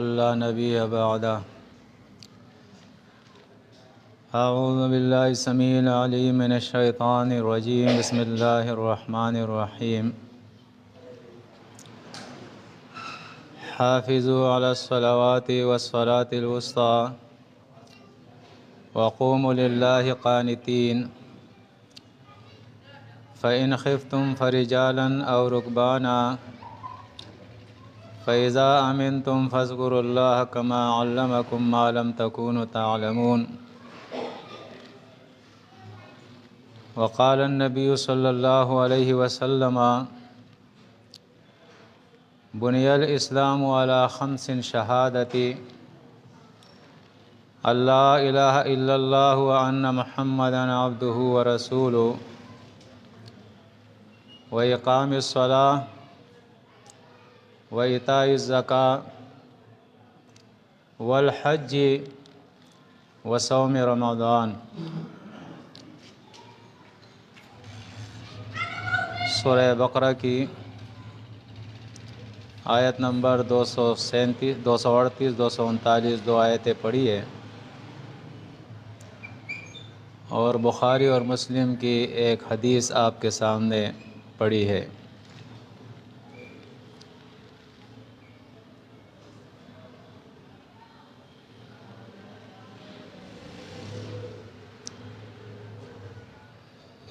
لا نبي بعده. أعوذ بالله السميع العليم من الشيطان الرجيم. بسم الله الرحمن الرحيم. حافظوا على الصلوات والصلاة الوسطى وقوموا لله قانتين فإن خفتم فرجالا أو ركبانا فإذا أمنتم فاذكروا الله كما علمكم ما لم تكونوا تعلمون. وقال النبي صلى الله عليه وسلم بني الإسلام على 5 شهادة أن لا إله إلا الله وأن محمدا عبده ورسوله وإقام الصلاة وإيتاء الزكاة والحج وصوم رمضان. سورہ بقرہ کی آیت نمبر 237 238 239 دو آیتیں پڑھی ہے، اور بخاری اور مسلم کی ایک حدیث آپ کے سامنے پڑھی ہے۔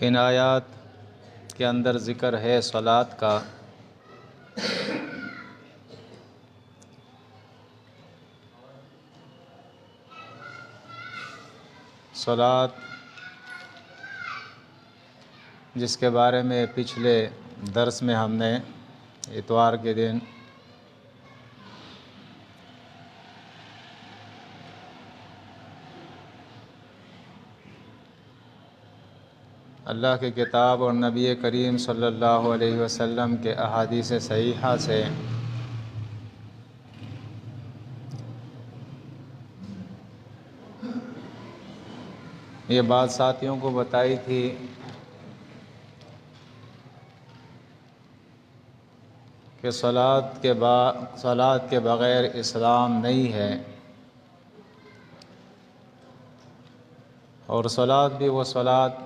ان آیات کے اندر ذکر ہے صلاۃ کا۔ صلاۃ جس کے بارے میں پچھلے درس میں ہم نے اتوار کے دن اللہ کی کتاب اور نبی کریم صلی اللہ علیہ وسلم کے احادیث صحیحہ سے یہ بات ساتھیوں کو بتائی تھی کہ صلاۃ کے بغیر اسلام نہیں ہے، اور صلاۃ بھی وہ صلاۃ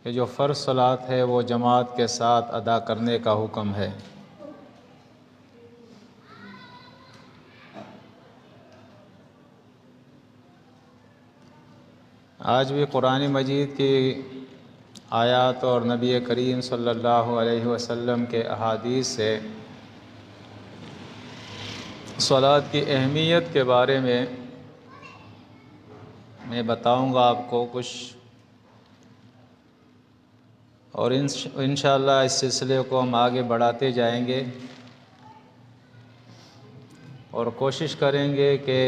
کہ جو فرض صلاۃ ہے وہ جماعت کے ساتھ ادا کرنے کا حکم ہے۔ آج بھی قرآن مجید کی آیات اور نبی کریم صلی اللہ علیہ وسلم کے احادیث سے صلاۃ کی اہمیت کے بارے میں بتاؤں گا آپ کو کچھ، اور انشاءاللہ اس سلسلے کو ہم آگے بڑھاتے جائیں گے اور کوشش کریں گے کہ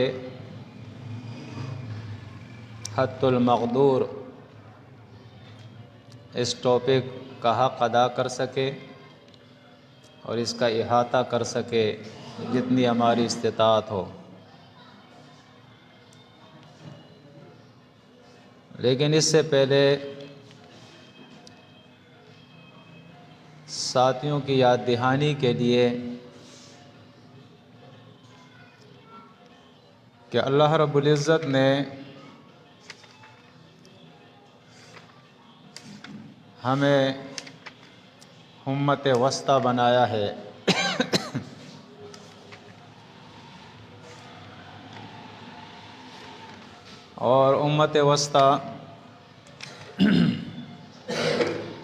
حد المقدور اس ٹاپک کا حق ادا کر سکے اور اس کا احاطہ کر سکے جتنی ہماری استطاعت ہو۔ لیکن اس سے پہلے ساتھیوں کی یاد دہانی کے لیے کہ اللہ رب العزت نے ہمیں امت وسطی بنایا ہے، اور امت وسطی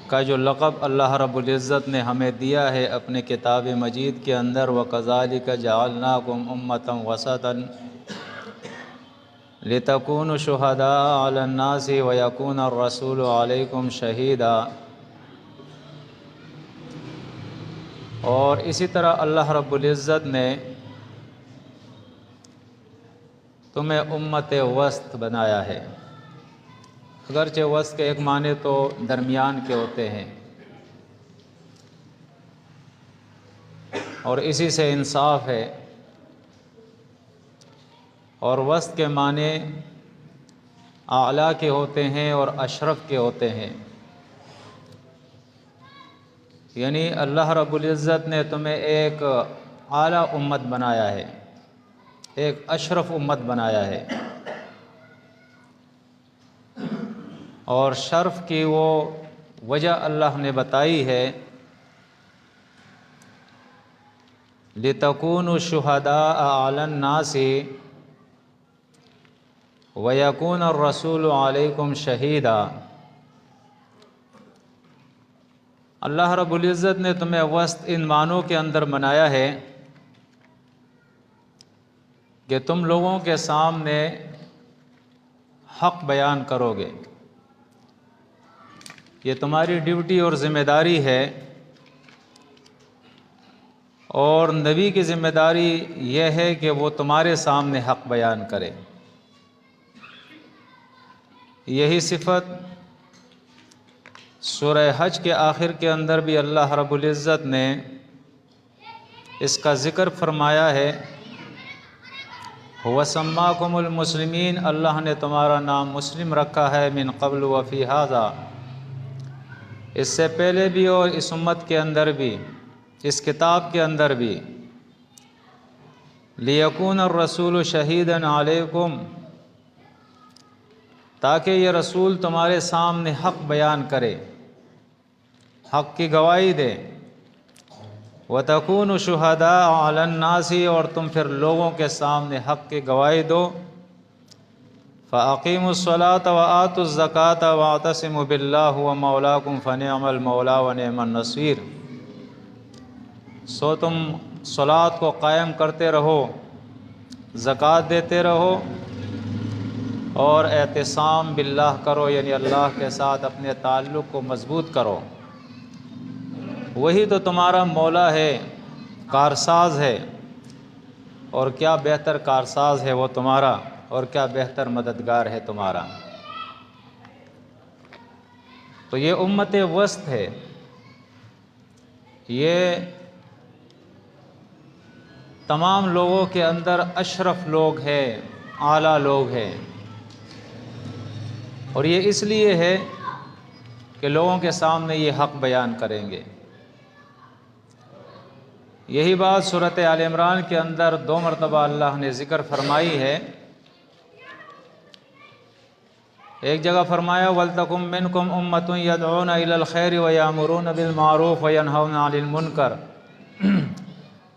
کا جو لقب اللہ رب العزت نے ہمیں دیا ہے اپنے کتاب مجید کے اندر، وَكَذَلِكَ جَعَلْنَاكُمْ أُمَّةً وَسَطًا لِتَكُونُوا شُهَدَاءَ عَلَى النَّاسِ وَيَكُونَ الرَّسُولُ عَلَيْكُمْ شَهِيدًا۔ اور اسی طرح اللہ رب العزت نے تمہیں امت وسط بنایا ہے۔ اگرچہ وسط کے ایک معنی تو درمیان کے ہوتے ہیں، اور اسی سے انصاف ہے، اور وسط کے معنی اعلیٰ کے ہوتے ہیں اور اشرف کے ہوتے ہیں۔ یعنی اللہ رب العزت نے تمہیں ایک اعلیٰ امت بنایا ہے، ایک اشرف امت بنایا ہے، اور شرف کی وہ وجہ اللہ نے بتائی ہے، لِتَكُونُوا شُهَدَاءَ عَلَى النَّاسِ وَيَكُونَ الرَّسُولُ عَلَيْكُمْ شَهِيدًا۔ اللہ رب العزت نے تمہیں وسط ان معنوں کے اندر بنایا ہے کہ تم لوگوں کے سامنے حق بیان کرو گے، یہ تمہاری ڈیوٹی اور ذمہ داری ہے، اور نبی کی ذمہ داری یہ ہے کہ وہ تمہارے سامنے حق بیان کرے۔ یہی صفت سورہ حج کے آخر کے اندر بھی اللہ رب العزت نے اس کا ذکر فرمایا ہے، وَسَمَّاكُمُ الْمُسْلِمِينَ، اللہ نے تمہارا نام مسلم رکھا ہے، من قبل وفی ھذا، اس سے پہلے بھی اور اس امت کے اندر بھی، اس کتاب کے اندر بھی، لِيَكُونَ الرَّسُولُ شَهِيدًا عَلَيْكُمْ، تاکہ یہ رسول تمہارے سامنے حق بیان کرے، حق کی گواہی دے، وَتَكُونُوا شُهَدَاءَ عَلَى النَّاسِ، اور تم پھر لوگوں کے سامنے حق کی گواہی دو، فَأَقِيمُوا الصَّلَاةَ وَآتُوا الزَّكَاةَ وَاعْتَصِمُوا بِاللَّهِ هُوَ مَوْلَاكُمْ فَنِعْمَ الْمَوْلَى وَنِعْمَ النَّصِيرُ۔ سو تم صلاۃ کو قائم کرتے رہو، زکوٰۃ دیتے رہو، اور اعتصام باللہ کرو، یعنی اللہ کے ساتھ اپنے تعلق کو مضبوط کرو، وہی تو تمہارا مولا ہے، کارساز ہے، اور کیا بہتر کارساز ہے وہ تمہارا، اور کیا بہتر مددگار ہے تمہارا۔ تو یہ امت وسط ہے، یہ تمام لوگوں کے اندر اشرف لوگ ہیں، اعلیٰ لوگ ہیں، اور یہ اس لیے ہے کہ لوگوں کے سامنے یہ حق بیان کریں گے۔ یہی بات سورۃ آل عمران کے اندر 2 مرتبہ اللہ نے ذکر فرمائی ہے۔ ایک جگہ فرمایا وَلْتَكُن مِّنكُمْ أُمَّةٌ يَدْعُونَ إِلَى الْخَيْرِ وَيَأْمُرُونَ بِالْمَعْرُوفِ وَيَنْهَوْنَ عَنِ الْمُنكَرِ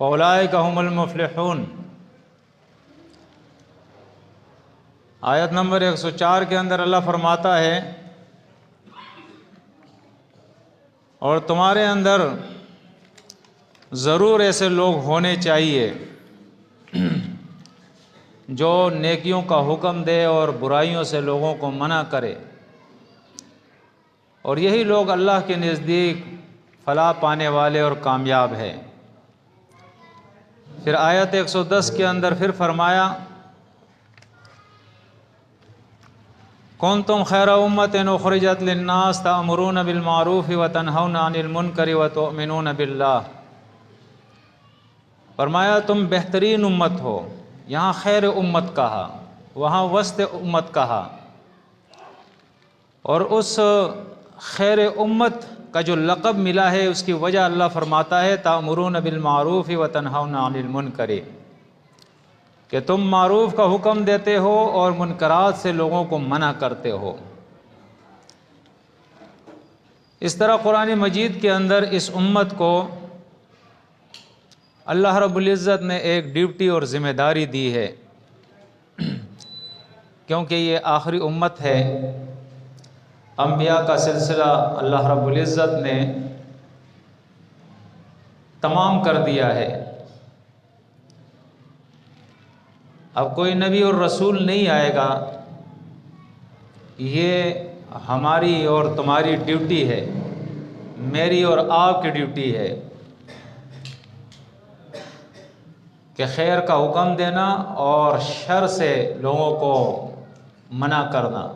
وَأُولَٰئِكَ هُمُ الْمُفْلِحُونَ۔ آیت نمبر 104 کے اندر اللہ فرماتا ہے، اور تمہارے اندر ضرور ایسے لوگ ہونے چاہیے جو نیکیوں کا حکم دے اور برائیوں سے لوگوں کو منع کرے، اور یہی لوگ اللہ کے نزدیک فلاح پانے والے اور کامیاب ہیں۔ پھر آیت 110 کے اندر پھر فرمایا کنتم خیر امۃ اخرجت للناس تأمرون بالمعروف وتنہون عن المنکر وتؤمنون باللہ۔ فرمایا تم بہترین امت ہو، یہاں خیر امت کہا، وہاں وسط امت کہا، اور اس خیر امت کا جو لقب ملا ہے اس کی وجہ اللہ فرماتا ہے تأمرون بالمعروف وتنہون عن المنکر، کہ تم معروف کا حکم دیتے ہو اور منکرات سے لوگوں کو منع کرتے ہو۔ اس طرح قرآن مجید کے اندر اس امت کو اللہ رب العزت نے ایک ڈیوٹی اور ذمہ داری دی ہے، کیونکہ یہ آخری امت ہے، انبیاء کا سلسلہ اللہ رب العزت نے تمام کر دیا ہے، اب کوئی نبی اور رسول نہیں آئے گا، یہ ہماری اور تمہاری ڈیوٹی ہے، میری اور آپ کی ڈیوٹی ہے کہ خیر کا حکم دینا اور شر سے لوگوں کو منع کرنا،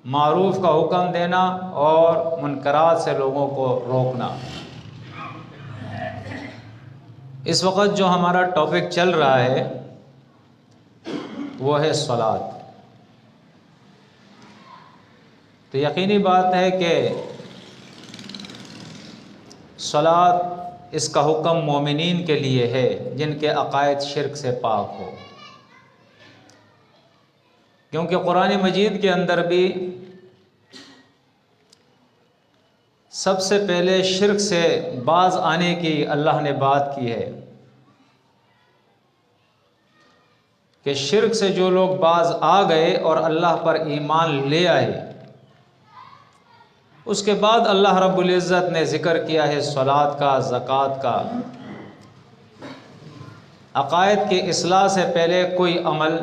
معروف کا حکم دینا اور منکرات سے لوگوں کو روکنا۔ اس وقت جو ہمارا ٹاپک چل رہا ہے وہ ہے صلاۃ۔ تو یقینی بات ہے کہ صلاۃ اس کا حکم مومنین کے لیے ہے جن کے عقائد شرک سے پاک ہو، کیونکہ قرآن مجید کے اندر بھی سب سے پہلے شرک سے باز آنے کی اللہ نے بات کی ہے کہ شرک سے جو لوگ باز آ گئے اور اللہ پر ایمان لے آئے، اس کے بعد اللہ رب العزت نے ذکر کیا ہے صلاۃ کا، زکوٰۃ کا۔ عقائد کی اصلاح سے پہلے کوئی عمل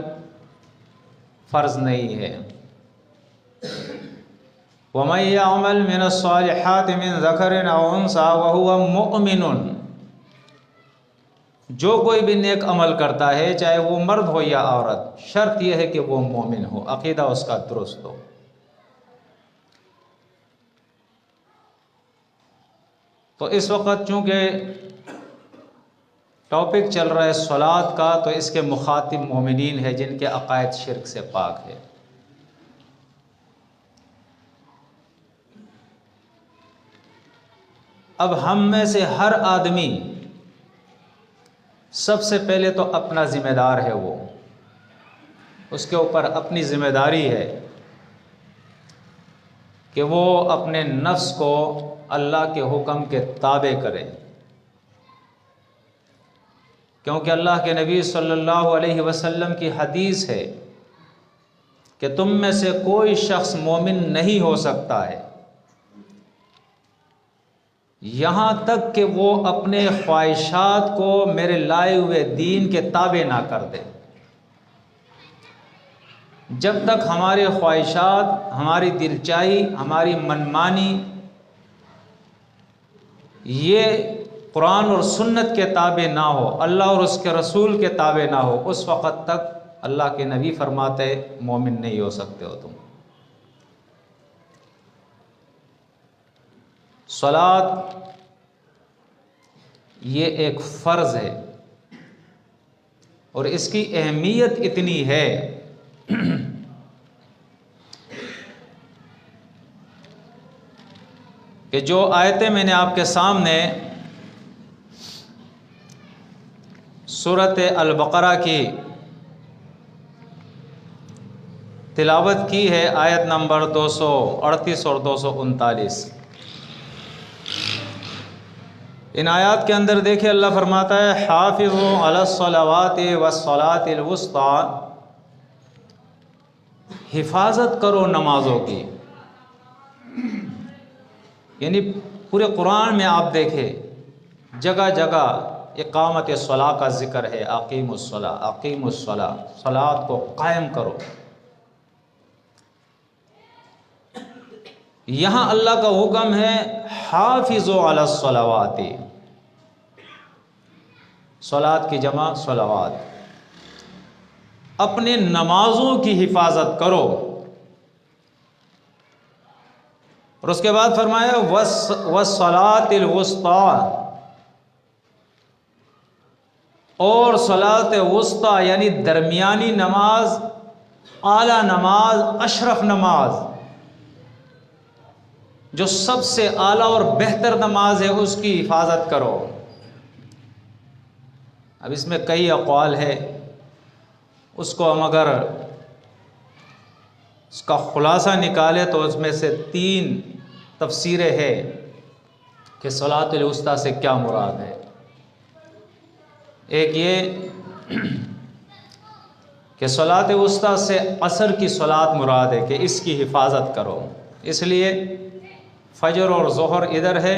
فرض نہیں ہے۔ وَمَن يَعْمَلْ مِنَ الصَّالِحَاتِ مِن ذَكَرٍ أَوْ أُنثَىٰ وَهُوَ مُؤْمِنٌ، جو کوئی بھی نیک عمل کرتا ہے چاہے وہ مرد ہو یا عورت، شرط یہ ہے کہ وہ مومن ہو، عقیدہ اس کا درست ہو۔ تو اس وقت چونکہ ٹاپک چل رہا ہے صلاۃ کا، تو اس کے مخاطب مومنین ہیں جن کے عقائد شرک سے پاک ہے۔ اب ہم میں سے ہر آدمی سب سے پہلے تو اپنا ذمہ دار ہے، وہ اس کے اوپر اپنی ذمہ داری ہے کہ وہ اپنے نفس کو اللہ کے حکم کے تابع کرے، کیونکہ اللہ کے نبی صلی اللہ علیہ وسلم کی حدیث ہے کہ تم میں سے کوئی شخص مومن نہیں ہو سکتا ہے یہاں تک کہ وہ اپنے خواہشات کو میرے لائے ہوئے دین کے تابع نہ کر دے۔ جب تک ہمارے خواہشات، ہماری دل چاہی، ہماری منمانی یہ قرآن اور سنت کے تابع نہ ہو، اللہ اور اس کے رسول کے تابع نہ ہو، اس وقت تک اللہ کے نبی فرماتے مومن نہیں ہو سکتے ہو تم۔ صلاۃ یہ ایک فرض ہے اور اس کی اہمیت اتنی ہے کہ جو آیتیں میں نے آپ کے سامنے سورۃ البقرہ کی تلاوت کی ہے، آیت نمبر 238 اور 239، ان آیات کے اندر دیکھیں اللہ فرماتا ہے حافظوا علی الصلوات والصلاۃ الوسطیٰ، حفاظت کرو نمازوں کی۔ یعنی پورے قرآن میں آپ دیکھیں جگہ جگہ اقامت صلاۃ کا ذکر ہے، اقیموا الصلاۃ، اقیموا الصلاۃ، صلاۃ کو قائم کرو۔ یہاں اللہ کا حکم ہے حافظوا علی الصلوات، صلاۃ کی جمع صلوات، اپنے نمازوں کی حفاظت کرو۔ اور اس کے بعد فرمایا والصلاۃ الوسطیٰ، اور صلاۃ وسطیٰ یعنی درمیانی نماز، اعلیٰ نماز، اشرف نماز، جو سب سے اعلیٰ اور بہتر نماز ہے اس کی حفاظت کرو۔ اب اس میں کئی اقوال ہے، اس کو ہم اگر اس کا خلاصہ نکالے تو اس میں سے 3 تفسیریں ہیں کہ صلاۃ الوسطیٰ سے کیا مراد ہے۔ ایک یہ کہ صلاۃ وسطیٰ سے عصر کی صلاۃ مراد ہے کہ اس کی حفاظت کرو، اس لیے فجر اور ظہر ادھر ہے،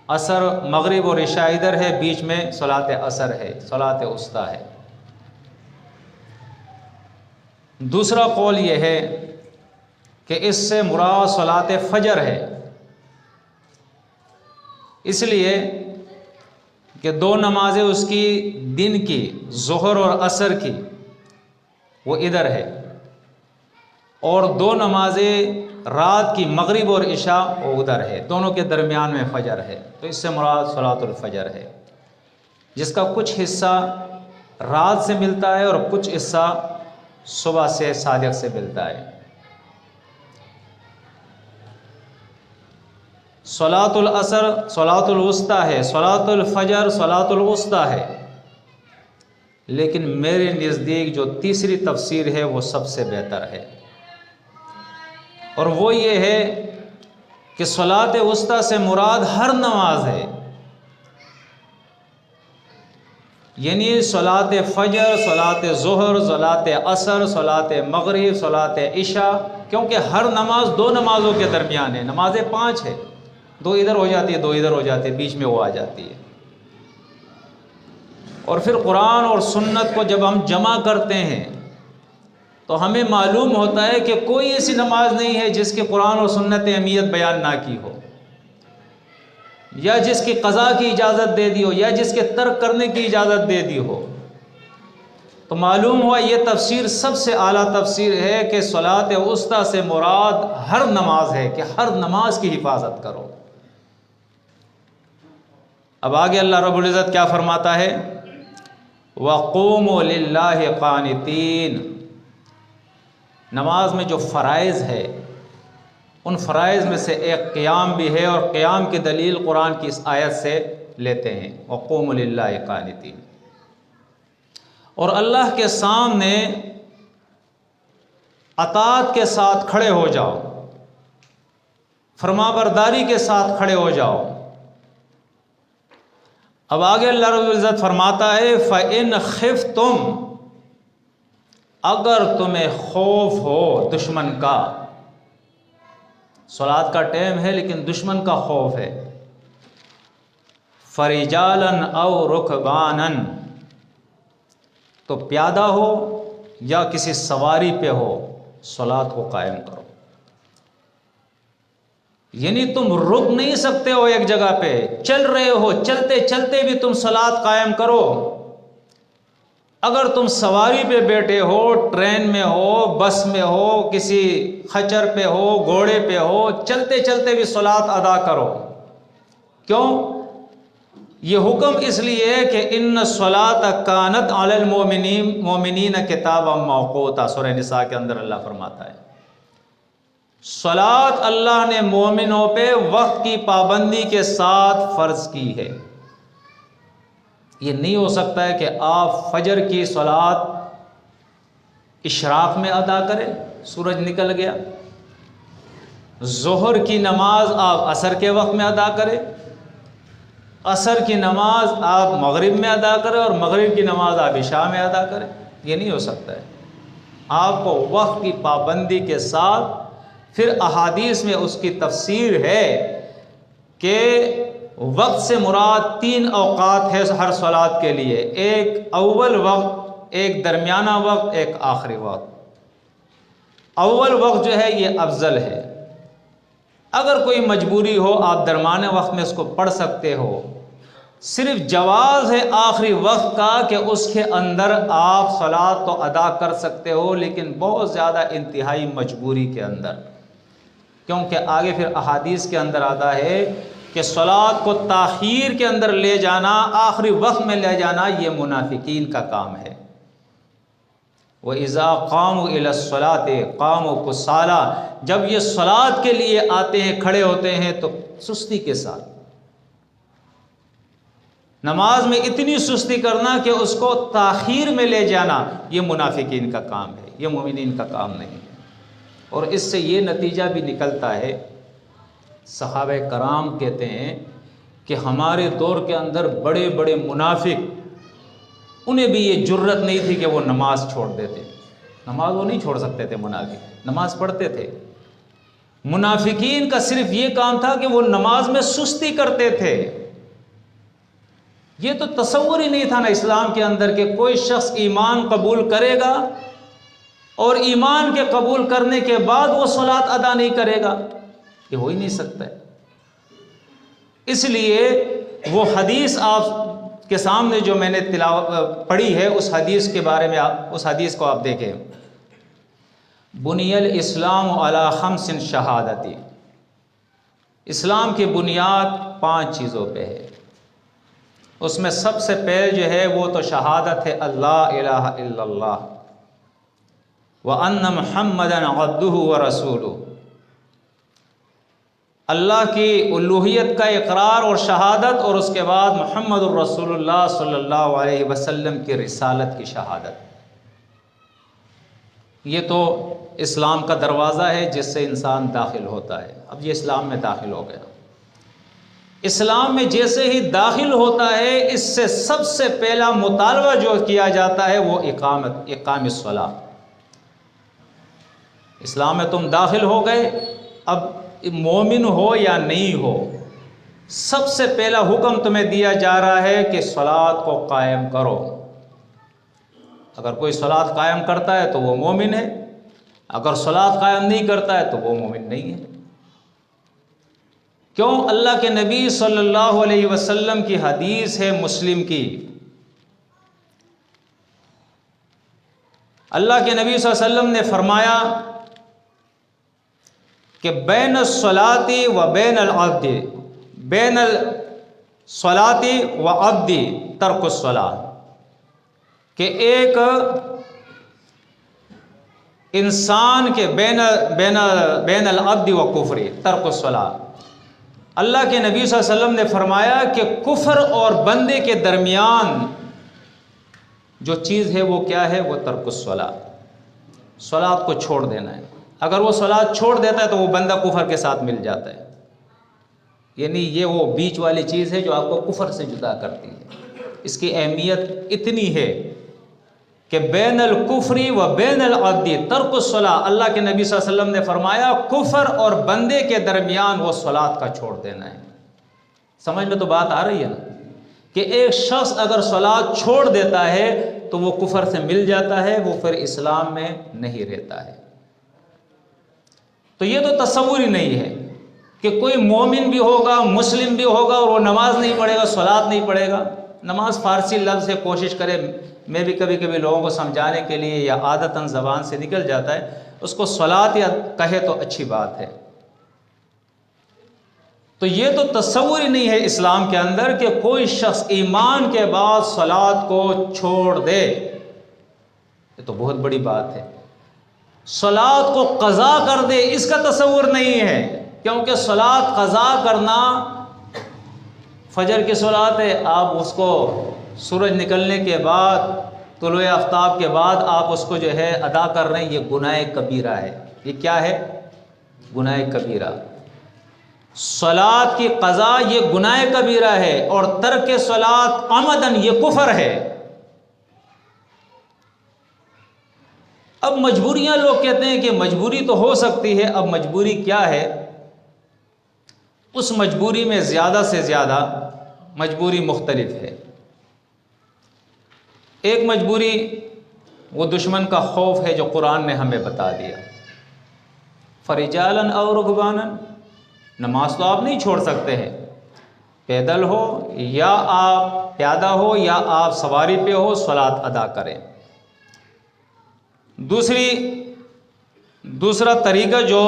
عصر مغرب اور عشاء ادھر ہے، بیچ میں صلاۃ عصر ہے، صلاۃ وسطیٰ ہے۔ دوسرا قول یہ ہے کہ اس سے مراد صلاۃ فجر ہے، اس لیے کہ 2 نمازیں اس کی دن کی، ظہر اور عصر کی، وہ ادھر ہے، اور 2 نمازیں رات کی، مغرب اور عشاء، وہ ادھر ہے، دونوں کے درمیان میں فجر ہے، تو اس سے مراد صلاۃ الفجر ہے، جس کا کچھ حصہ رات سے ملتا ہے اور کچھ حصہ صبح سے صادق سے ملتا ہے۔ صلاۃ العصر صلاۃ الوسطیٰ ہے، صلاۃ الفجر صلاۃ الوسطیٰ ہے، لیکن میرے نزدیک جو تیسری تفسیر ہے وہ سب سے بہتر ہے، اور وہ یہ ہے کہ صلاۃ وسطیٰ سے مراد ہر نماز ہے، یعنی صلاۃ فجر، صلاۃ ظہر، صلاۃ عصر، صلاۃ مغرب، صلاۃ عشاء، کیونکہ ہر نماز دو نمازوں کے درمیان ہے، نمازیں 5 ہے، 2 ادھر ہو جاتی ہے، 2 ادھر ہو جاتی ہے، بیچ میں وہ آ جاتی ہے۔ اور پھر قرآن اور سنت کو جب ہم جمع کرتے ہیں تو ہمیں معلوم ہوتا ہے کہ کوئی ایسی نماز نہیں ہے جس کی قرآن اور سنت نے اہمیت بیان نہ کی ہو، یا جس کی قضا کی اجازت دے دی ہو، یا جس کے ترک کرنے کی اجازت دے دی ہو۔ تو معلوم ہوا یہ تفسیر سب سے اعلیٰ تفسیر ہے کہ صلاۃ وسطیٰ سے مراد ہر نماز ہے، کہ ہر نماز کی حفاظت کرو۔ اب آگے اللہ رب العزت کیا فرماتا ہے؟ وَقُومُوا لِلَّهِ قَانِتِينَ۔ نماز میں جو فرائض ہے ان فرائض میں سے ایک قیام بھی ہے، اور قیام کی دلیل قرآن کی اس آیت سے لیتے ہیں، وَقُومُوا لِلَّهِ قَانِتِينَ۔ اور اللہ کے سامنے اطاعت کے ساتھ کھڑے ہو جاؤ، فرمانبرداری کے ساتھ کھڑے ہو جاؤ۔ اب آگے اللہ رب العزت فرماتا ہے فَإِنْ خِفْتُمْ، اگر تمہیں خوف ہو دشمن کا، صلاۃ کا ٹائم ہے لیکن دشمن کا خوف ہے، فَرِجَالًا أَوْ رُكْبَانًا، تو پیادہ ہو یا کسی سواری پہ ہو، صلاۃ کو قائم کرو۔ یعنی تم رک نہیں سکتے ہو ایک جگہ پہ، چل رہے ہو، چلتے چلتے بھی تم صلاۃ قائم کرو۔ اگر تم سواری پہ بیٹھے ہو، ٹرین میں ہو، بس میں ہو، کسی خچر پہ ہو، گھوڑے پہ ہو، چلتے چلتے بھی صلاۃ ادا کرو۔ کیوں؟ یہ حکم اس لیے ہے کہ ان الصلاۃ کانت علی المؤمنین کتابا موقوتا، سورہ نساء کے اندر اللہ فرماتا ہے صلاۃ اللہ نے مومنوں پہ وقت کی پابندی کے ساتھ فرض کی ہے۔ یہ نہیں ہو سکتا ہے کہ آپ فجر کی صلاۃ اشراق میں ادا کریں، سورج نکل گیا، ظہر کی نماز آپ عصر کے وقت میں ادا کریں، عصر کی نماز آپ مغرب میں ادا کریں، اور مغرب کی نماز آپ عشاء میں ادا کریں۔ یہ نہیں ہو سکتا ہے، آپ کو وقت کی پابندی کے ساتھ۔ پھر احادیث میں اس کی تفسیر ہے کہ وقت سے مراد 3 اوقات ہے ہر صلاۃ کے لیے، ایک اول وقت، ایک درمیانہ وقت، ایک آخری وقت۔ اول وقت جو ہے یہ افضل ہے، اگر کوئی مجبوری ہو آپ درمیانے وقت میں اس کو پڑھ سکتے ہو، صرف جواز ہے آخری وقت کا کہ اس کے اندر آپ صلاۃ تو ادا کر سکتے ہو، لیکن بہت زیادہ انتہائی مجبوری کے اندر، کیونکہ آگے پھر احادیث کے اندر آتا ہے کہ صلاۃ کو تاخیر کے اندر لے جانا، آخری وقت میں لے جانا، یہ منافقین کا کام ہے۔ وَإِذَا قَامُوا إِلَى الصَّلَاةِ قَامُوا كُسَالَىٰ، جب یہ صلاۃ کے لیے آتے ہیں، کھڑے ہوتے ہیں تو سستی کے ساتھ، نماز میں اتنی سستی کرنا کہ اس کو تاخیر میں لے جانا، یہ منافقین کا کام ہے، یہ مومنین کا کام نہیں ہے۔ اور اس سے یہ نتیجہ بھی نکلتا ہے، صحابہ کرام کہتے ہیں کہ ہمارے دور کے اندر بڑے بڑے منافق، انہیں بھی یہ جرت نہیں تھی کہ وہ نماز چھوڑ دیتے، نماز وہ نہیں چھوڑ سکتے تھے، منافق نماز پڑھتے تھے۔ منافقین کا صرف یہ کام تھا کہ وہ نماز میں سستی کرتے تھے۔ یہ تو تصور ہی نہیں تھا نا اسلام کے اندر کہ کوئی شخص ایمان قبول کرے گا اور ایمان کے قبول کرنے کے بعد وہ صلاۃ ادا نہیں کرے گا، یہ ہو ہی نہیں سکتا ہے۔ اس لیے وہ حدیث آپ کے سامنے جو میں نے پڑھی ہے، اس حدیث کے بارے میں اس حدیث کو آپ دیکھیں، بنی الاسلام علی 5 شہادتی، اسلام کی بنیاد 5 چیزوں پہ ہے۔ اس میں سب سے پہلے جو ہے وہ تو شہادت ہے اللہ الہ الا اللہ وَأَنَّ مُحَمَّدًا عَبْدُهُ وَرَسُولُهُ، اللہ کی الوہیت کا اقرار اور شہادت، اور اس کے بعد محمد الرسول اللہ صلی اللہ علیہ وسلم کی رسالت کی شہادت۔ یہ تو اسلام کا دروازہ ہے جس سے انسان داخل ہوتا ہے۔ اب یہ اسلام میں داخل ہو گیا۔ اسلام میں جیسے ہی داخل ہوتا ہے، اس سے سب سے پہلا مطالبہ جو کیا جاتا ہے وہ اقام الصلاۃ۔ اسلام میں تم داخل ہو گئے، اب مومن ہو یا نہیں ہو، سب سے پہلا حکم تمہیں دیا جا رہا ہے کہ صلاۃ کو قائم کرو۔ اگر کوئی صلاۃ قائم کرتا ہے تو وہ مومن ہے، اگر صلاۃ قائم نہیں کرتا ہے تو وہ مومن نہیں ہے۔ کیوں؟ اللہ کے نبی صلی اللہ علیہ وسلم کی حدیث ہے مسلم کی، اللہ کے نبی صلی اللہ علیہ وسلم نے فرمایا کہ بین الصلاۃ و بین العبد، بین الصلاۃ و عبد ترک الصلاۃ، کہ ایک انسان کے بین العبد و کفر ترک الصلاۃ، اللہ کے نبی صلی اللہ علیہ وسلم نے فرمایا کہ کفر اور بندے کے درمیان جو چیز ہے وہ کیا ہے؟ وہ ترک الصلاۃ، صلاۃ کو چھوڑ دینا ہے۔ اگر وہ صلاۃ چھوڑ دیتا ہے تو وہ بندہ کفر کے ساتھ مل جاتا ہے، یعنی یہ وہ بیچ والی چیز ہے جو آپ کو کفر سے جدا کرتی ہے۔ اس کی اہمیت اتنی ہے کہ بین الکفری و بین العبد ترک الصلاۃ، اللہ کے نبی صلی اللہ علیہ وسلم نے فرمایا کفر اور بندے کے درمیان وہ صلاۃ کا چھوڑ دینا ہے۔ سمجھ میں تو بات آ رہی ہے نا، کہ ایک شخص اگر صلاۃ چھوڑ دیتا ہے تو وہ کفر سے مل جاتا ہے، وہ پھر اسلام میں نہیں رہتا ہے۔ تو یہ تو تصور ہی نہیں ہے کہ کوئی مومن بھی ہوگا، مسلم بھی ہوگا، اور وہ نماز نہیں پڑھے گا، صلاۃ نہیں پڑھے گا۔ نماز فارسی لفظ سے کوشش کرے، میں بھی کبھی کبھی لوگوں کو سمجھانے کے لیے یا عادتاً زبان سے نکل جاتا ہے، اس کو صلاۃ یا کہے تو اچھی بات ہے۔ تو یہ تو تصور ہی نہیں ہے اسلام کے اندر کہ کوئی شخص ایمان کے بعد صلاۃ کو چھوڑ دے، یہ تو بہت بڑی بات ہے۔ صلاۃ کو قضا کر دے، اس کا تصور نہیں ہے، کیونکہ صلاۃ قضا کرنا، فجر کی صلاۃ ہے، آپ اس کو سورج نکلنے کے بعد، طلوع آفتاب کے بعد آپ اس کو جو ہے ادا کر رہے ہیں، یہ گناہ کبیرہ ہے۔ یہ کیا ہے؟ گناہ کبیرہ۔ صلاۃ کی قضا یہ گناہ کبیرہ ہے، اور ترک صلاۃ عمدن یہ کفر ہے۔ اب مجبوریاں لوگ کہتے ہیں کہ مجبوری تو ہو سکتی ہے، اب مجبوری کیا ہے؟ اس مجبوری میں زیادہ سے زیادہ مجبوری مختلف ہے۔ ایک مجبوری وہ دشمن کا خوف ہے جو قرآن نے ہمیں بتا دیا، فرجالاً اور رکباناً، نماز تو آپ نہیں چھوڑ سکتے ہیں، پیدل ہو یا آپ پیادہ ہو یا آپ سواری پہ ہو، صلاۃ ادا کریں۔ دوسرا طریقہ جو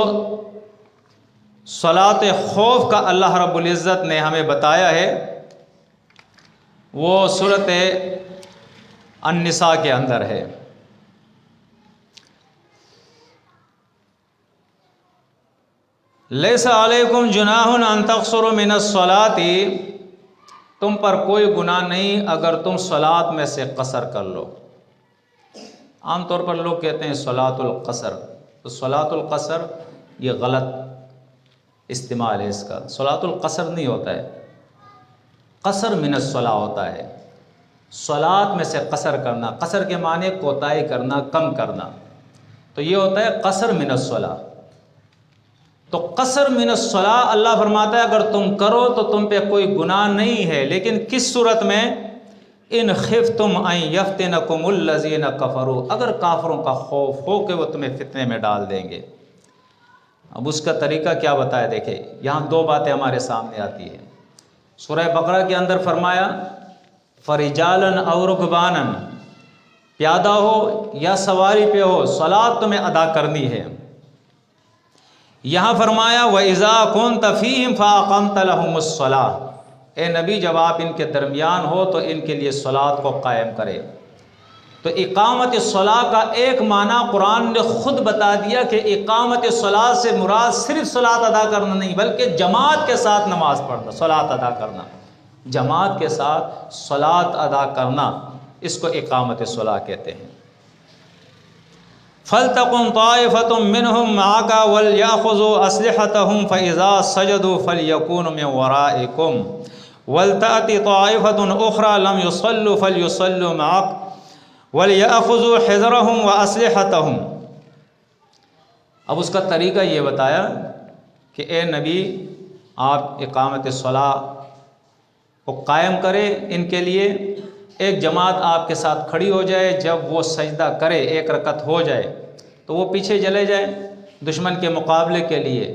صلاۃ خوف کا اللہ رب العزت نے ہمیں بتایا ہے، وہ سورۃ النساء کے اندر ہے۔ لیس علیکم جناح ان تقصروا من الصلاۃ، تم پر کوئی گناہ نہیں اگر تم صلاۃ میں سے قصر کر لو۔ عام طور پر لوگ کہتے ہیں صلاۃ القصر، تو صلاۃ القصر یہ غلط استعمال ہے اس کا۔ صلاۃ القصر نہیں ہوتا ہے، قصر من الصلاۃ ہوتا ہے۔ صلاۃ میں سے قصر کرنا، قصر کے معنی کوتاہی کرنا، کم کرنا، تو یہ ہوتا ہے قصر من الصلاۃ۔ تو قصر من الصلاۃ اللہ فرماتا ہے اگر تم کرو تو تم پہ کوئی گناہ نہیں ہے، لیکن کس صورت میں؟ ان خفتم ان یفتنکم الذین کفروا، اگر کافروں کا خوف ہو کہ وہ تمہیں فتنے میں ڈال دیں گے۔ اب اس کا طریقہ کیا بتایا؟ دیکھیں یہاں دو باتیں ہمارے سامنے آتی ہیں۔ سورہ بقرہ کے اندر فرمایا فرجالاً اور رکباناً، پیادہ ہو یا سواری پہ ہو، صلاۃ تمہیں ادا کرنی ہے۔ یہاں فرمایا وَإِذَا كُنْتَ فِيهِمْ فَأَقَمْتَ لَهُمُ الصَّلَاةَ،،،، ان کے درمیان ہو تو ان کے لیے صلاۃ کو قائم کرے۔ تو اقامت صلاح کا ایک معنی قرآن نے خود بتا دیا کہ اقامت صلاح سے مراد صرف صلاۃ ادا کرنا نہیں بلکہ جماعت کے ساتھ نماز پڑھنا، صلاۃ ادا کرنا، جماعت کے ساتھ صلاۃ ادا کرنا، اس کو اقامت صلاح کہتے ہیں۔ فَلْتَقُمْ طَائِفَةٌ مِّنْهُمْ مَعَكَ وَلْيَأْخُذُوا أَسْلِحَتَهُمْ فَإِذَا سَجَدُوا فَلْيَكُونُوا مِنْ وَرَائِكُمْ وَلْتَأْتِ طَائِفَةٌ أُخْرَى لَمْ يُصَلُّوا فَلْيُصَلُّوا مَعَكَ وَلْيَأْخُذُوا حِذْرَهُمْ وَأَسْلِحَتَهُمْ۔ اب اس کا طریقہ یہ بتایا کہ اے نبی، آپ اقامت صلاح کو قائم کریں ان کے لیے، ایک جماعت آپ کے ساتھ کھڑی ہو جائے، جب وہ سجدہ کرے ایک رکعت ہو جائے تو وہ پیچھے چلے جائیں دشمن کے مقابلے کے لیے،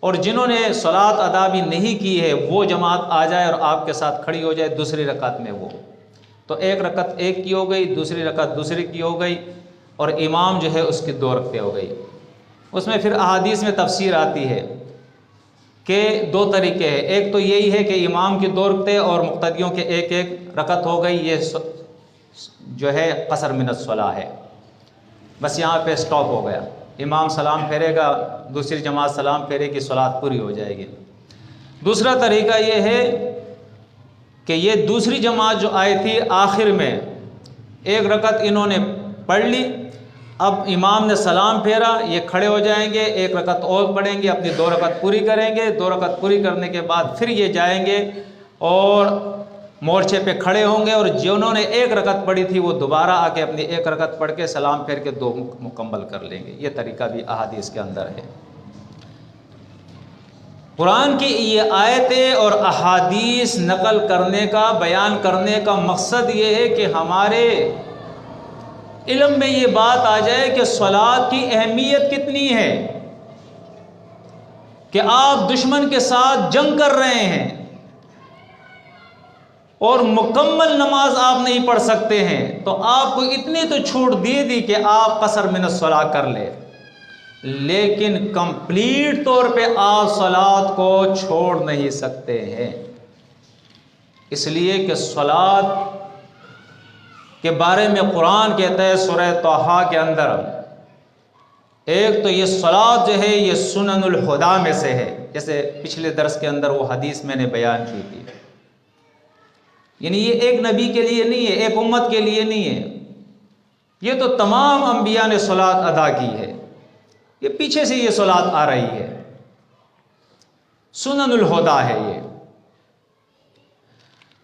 اور جنہوں نے صلاۃ ادا بھی نہیں کی ہے وہ جماعت آ جائے اور آپ کے ساتھ کھڑی ہو جائے دوسری رکعت میں، وہ تو ایک رکعت ایک کی ہو گئی، دوسری رکعت دوسری کی ہو گئی، اور امام جو ہے اس کی 2 رکعتیں ہو گئی۔ اس میں پھر احادیث میں تفسیر آتی ہے کہ 2 طریقے ہیں، ایک تو یہی ہے کہ امام کی 2 رکعتیں اور مقتدیوں کے ایک ایک رکعت ہو گئی، یہ جو ہے قصر من الصلاح ہے، بس یہاں پہ سٹاپ ہو گیا، امام سلام پھیرے گا، دوسری جماعت سلام پھیرے گی، صلاۃ پوری ہو جائے گی۔ دوسرا طریقہ یہ ہے کہ یہ دوسری جماعت جو آئی تھی آخر میں ایک رکعت انہوں نے پڑھ لی، اب امام نے سلام پھیرا، یہ کھڑے ہو جائیں گے، ایک رکعت اور پڑھیں گے، اپنی 2 رکعت پوری کریں گے، 2 رکعت پوری کرنے کے بعد پھر یہ جائیں گے اور مورچے پہ کھڑے ہوں گے، اور جنہوں نے ایک رکعت پڑھی تھی وہ دوبارہ آ کے اپنی ایک رکعت پڑھ کے سلام پھیر کے 2 مکمل کر لیں گے۔ یہ طریقہ بھی احادیث کے اندر ہے۔ قرآن کی یہ آیتیں اور احادیث نقل کرنے کا، بیان کرنے کا مقصد یہ ہے کہ ہمارے علم میں یہ بات آ جائے کہ صلاۃ کی اہمیت کتنی ہے، کہ آپ دشمن کے ساتھ جنگ کر رہے ہیں اور مکمل نماز آپ نہیں پڑھ سکتے ہیں، تو آپ کو اتنی تو چھوٹ دے دی کہ آپ قصر من الصلاۃ کر لیں، لیکن کمپلیٹ طور پہ آپ صلاۃ کو چھوڑ نہیں سکتے ہیں، اس لیے کہ صلاۃ کے بارے میں قرآن کہتا ہے سورہ طٰہٰ کے اندر، ایک تو یہ صلاۃ جو ہے یہ سنن الہدیٰ میں سے ہے، جیسے پچھلے درس کے اندر وہ حدیث میں نے بیان کی تھی، یعنی یہ ایک نبی کے لیے نہیں ہے، ایک امت کے لیے نہیں ہے، یہ تو تمام انبیاء نے صلاۃ ادا کی ہے، یہ پیچھے سے یہ صلاۃ آ رہی ہے، سنن الہدیٰ ہے یہ۔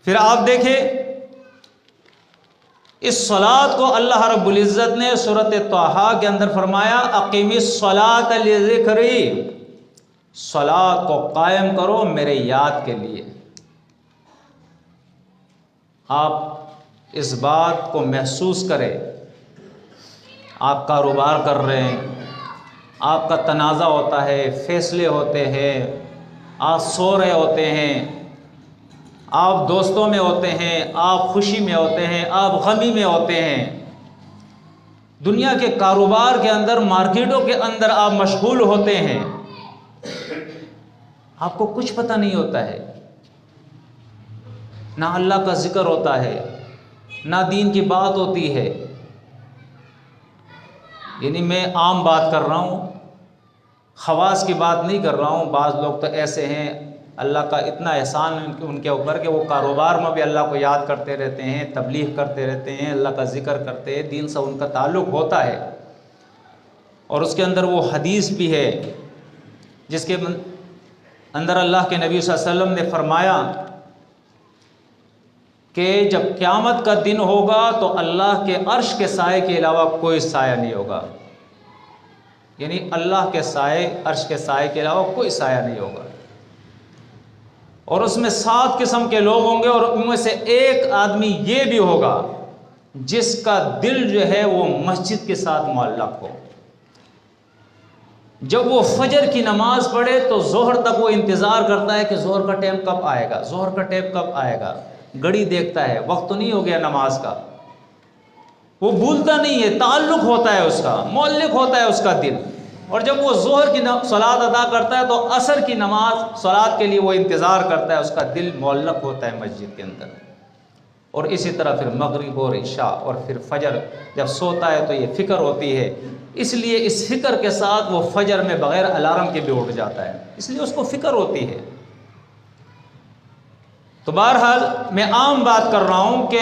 پھر آپ دیکھیں اس صلاۃ کو اللہ رب العزت نے سورۃ طٰہٰ کے اندر فرمایا اقیم الصلاۃ لذکری، صلاۃ کو قائم کرو میرے یاد کے لیے۔ آپ اس بات کو محسوس کریں، آپ کاروبار کر رہے ہیں، آپ کا تنازع ہوتا ہے، فیصلے ہوتے ہیں، آپ سو رہے ہوتے ہیں، آپ دوستوں میں ہوتے ہیں، آپ خوشی میں ہوتے ہیں، آپ غمی میں ہوتے ہیں، دنیا کے کاروبار کے اندر، مارکیٹوں کے اندر آپ مشغول ہوتے ہیں، آپ کو کچھ پتہ نہیں ہوتا ہے، نہ اللہ کا ذکر ہوتا ہے، نہ دین کی بات ہوتی ہے، یعنی میں عام بات کر رہا ہوں، خواص کی بات نہیں کر رہا ہوں۔ بعض لوگ تو ایسے ہیں اللہ کا اتنا احسان ان کے اوپر کہ وہ کاروبار میں بھی اللہ کو یاد کرتے رہتے ہیں، تبلیغ کرتے رہتے ہیں، اللہ کا ذکر کرتے ہیں، دین سے ان کا تعلق ہوتا ہے، اور اس کے اندر وہ حدیث بھی ہے جس کے اندر اللہ کے نبی صلی اللہ علیہ وسلم نے فرمایا کہ جب قیامت کا دن ہوگا تو اللہ کے عرش کے سائے کے علاوہ کوئی سایہ نہیں ہوگا، یعنی اللہ کے سائے، عرش کے سائے کے علاوہ کوئی سایہ نہیں ہوگا، اور اس میں 7 قسم کے لوگ ہوں گے، اور ان میں سے ایک آدمی یہ بھی ہوگا جس کا دل جو ہے وہ مسجد کے ساتھ معلق ہو، جب وہ فجر کی نماز پڑھے تو ظہر تک وہ انتظار کرتا ہے کہ ظہر کا ٹائم کب آئے گا، ظہر کا ٹائم کب آئے گا، گھڑی دیکھتا ہے، وقت تو نہیں ہو گیا نماز کا، وہ بھولتا نہیں ہے، تعلق ہوتا ہے اس کا، معلق ہوتا ہے اس کا دل، اور جب وہ ظہر کی صلاۃ ادا کرتا ہے تو عصر کی نماز صلاۃ کے لیے وہ انتظار کرتا ہے، اس کا دل معلق ہوتا ہے مسجد کے اندر۔ اور اسی طرح پھر مغرب اور عشاء اور پھر فجر جب سوتا ہے تو یہ فکر ہوتی ہے، اس لیے اس فکر کے ساتھ وہ فجر میں بغیر الارم کے بھی اٹھ جاتا ہے، اس لیے اس کو فکر ہوتی ہے۔ تو بہرحال میں عام بات کر رہا ہوں کہ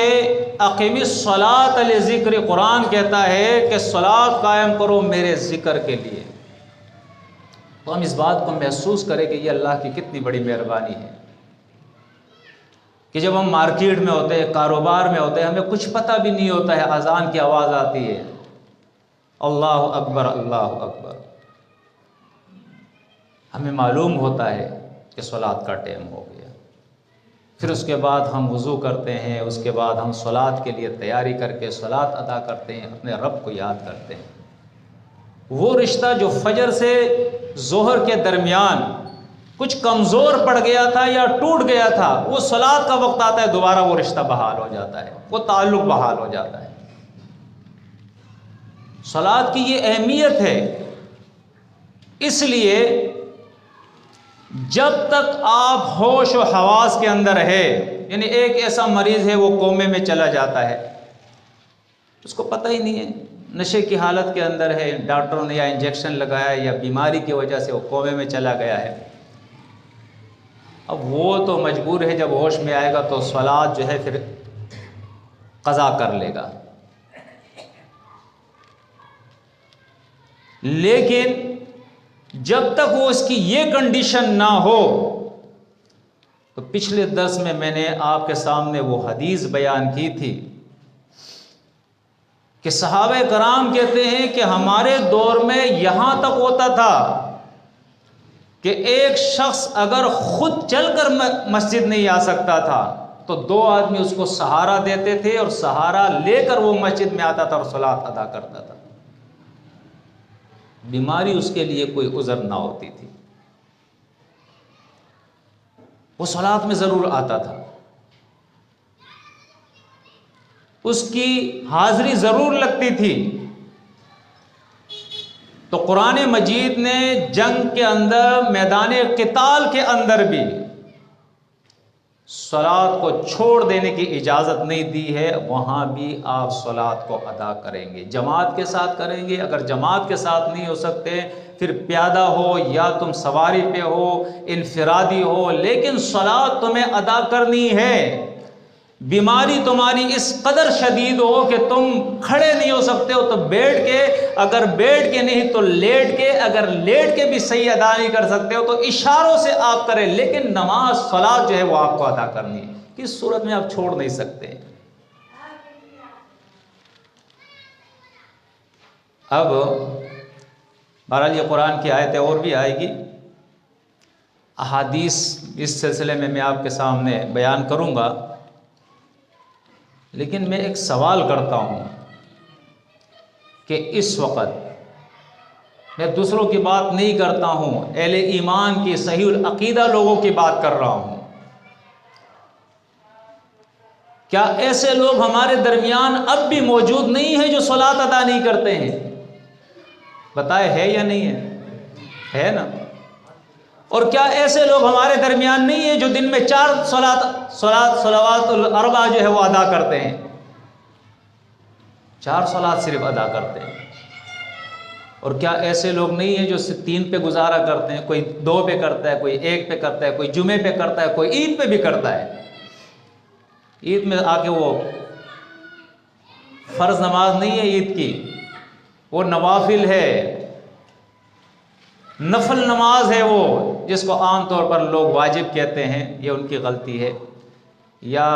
اقیم الصلاۃ لذکر، قرآن کہتا ہے کہ صلاۃ قائم کرو میرے ذکر کے لیے۔ تو ہم اس بات کو محسوس کریں کہ یہ اللہ کی کتنی بڑی مہربانی ہے کہ جب ہم مارکیٹ میں ہوتے ہیں، کاروبار میں ہوتے ہیں، ہمیں کچھ پتہ بھی نہیں ہوتا ہے، اذان کی آواز آتی ہے، اللہ اکبر اللہ اکبر، ہمیں معلوم ہوتا ہے کہ صلاۃ کا ٹائم ہو گیا۔ پھر اس کے بعد ہم وضو کرتے ہیں، اس کے بعد ہم صلاۃ کے لیے تیاری کر کے صلاۃ ادا کرتے ہیں، اپنے رب کو یاد کرتے ہیں۔ وہ رشتہ جو فجر سے ظہر کے درمیان کچھ کمزور پڑ گیا تھا یا ٹوٹ گیا تھا، وہ صلاۃ کا وقت آتا ہے دوبارہ وہ رشتہ بحال ہو جاتا ہے، وہ تعلق بحال ہو جاتا ہے۔ صلاۃ کی یہ اہمیت ہے، اس لیے جب تک آپ ہوش و حواس کے اندر ہے، یعنی ایک ایسا مریض ہے وہ کومے میں چلا جاتا ہے، اس کو پتہ ہی نہیں ہے، نشے کی حالت کے اندر ہے، ڈاکٹروں نے یا انجیکشن لگایا یا بیماری کی وجہ سے وہ کومے میں چلا گیا ہے، اب وہ تو مجبور ہے جب ہوش میں آئے گا تو صلاۃ جو ہے پھر قضا کر لے گا، لیکن جب تک وہ اس کی یہ کنڈیشن نہ ہو، تو پچھلے درس میں نے آپ کے سامنے وہ حدیث بیان کی تھی کہ صحابہ کرام کہتے ہیں کہ ہمارے دور میں یہاں تک ہوتا تھا کہ ایک شخص اگر خود چل کر مسجد نہیں آ سکتا تھا تو دو آدمی اس کو سہارا دیتے تھے اور سہارا لے کر وہ مسجد میں آتا تھا اور صلاۃ ادا کرتا تھا، بیماری اس کے لیے کوئی عذر نہ ہوتی تھی، وہ صلاۃ میں ضرور آتا تھا، اس کی حاضری ضرور لگتی تھی۔ تو قرآن مجید نے جنگ کے اندر، میدان قتال کے اندر بھی صلاۃ کو چھوڑ دینے کی اجازت نہیں دی ہے، وہاں بھی آپ صلاۃ کو ادا کریں گے، جماعت کے ساتھ کریں گے، اگر جماعت کے ساتھ نہیں ہو سکتے پھر پیادہ ہو یا تم سواری پہ ہو، انفرادی ہو، لیکن صلاۃ تمہیں ادا کرنی ہے۔ بیماری تمہاری اس قدر شدید ہو کہ تم کھڑے نہیں ہو سکتے ہو تو بیٹھ کے، اگر بیٹھ کے نہیں تو لیٹ کے، اگر لیٹ کے بھی صحیح ادا نہیں کر سکتے ہو تو اشاروں سے آپ کریں، لیکن نماز صلاۃ جو ہے وہ آپ کو ادا کرنی ہے، کس صورت میں آپ چھوڑ نہیں سکتے۔ اب بہرحال یہ قرآن کی آیتیں اور بھی آئے گی، احادیث اس سلسلے میں آپ کے سامنے بیان کروں گا، لیکن میں ایک سوال کرتا ہوں کہ اس وقت میں دوسروں کی بات نہیں کرتا ہوں، اہل ایمان کی صحیح العقیدہ لوگوں کی بات کر رہا ہوں، کیا ایسے لوگ ہمارے درمیان اب بھی موجود نہیں ہیں جو صلاۃ ادا نہیں کرتے ہیں؟ بتائے ہے یا نہیں ہے نا؟ اور کیا ایسے لوگ ہمارے درمیان نہیں ہیں جو دن میں 4 صلوات الاربع جو ہے وہ ادا کرتے ہیں؟ 4 صلوات صرف ادا کرتے ہیں۔ اور کیا ایسے لوگ نہیں ہیں جو 3 پہ گزارا کرتے ہیں؟ کوئی 2 پہ کرتا ہے، کوئی 1 پہ کرتا ہے، کوئی جمعے پہ کرتا ہے، کوئی عید پہ بھی کرتا ہے۔ عید میں آ کے وہ فرض نماز نہیں ہے عید کی، وہ نوافل ہے، نفل نماز ہے، وہ جس کو عام طور پر لوگ واجب کہتے ہیں، یہ ان کی غلطی ہے، یا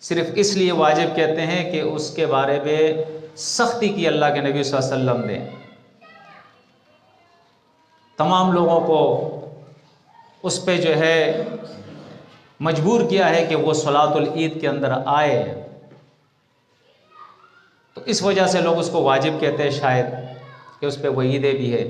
صرف اس لیے واجب کہتے ہیں کہ اس کے بارے میں سختی کی اللہ کے نبی صلی اللہ علیہ وسلم نے، تمام لوگوں کو اس پہ جو ہے مجبور کیا ہے کہ وہ صلاۃ العید کے اندر آئے، تو اس وجہ سے لوگ اس کو واجب کہتے ہیں شاید کہ اس پہ وہ عیدیں بھی ہے۔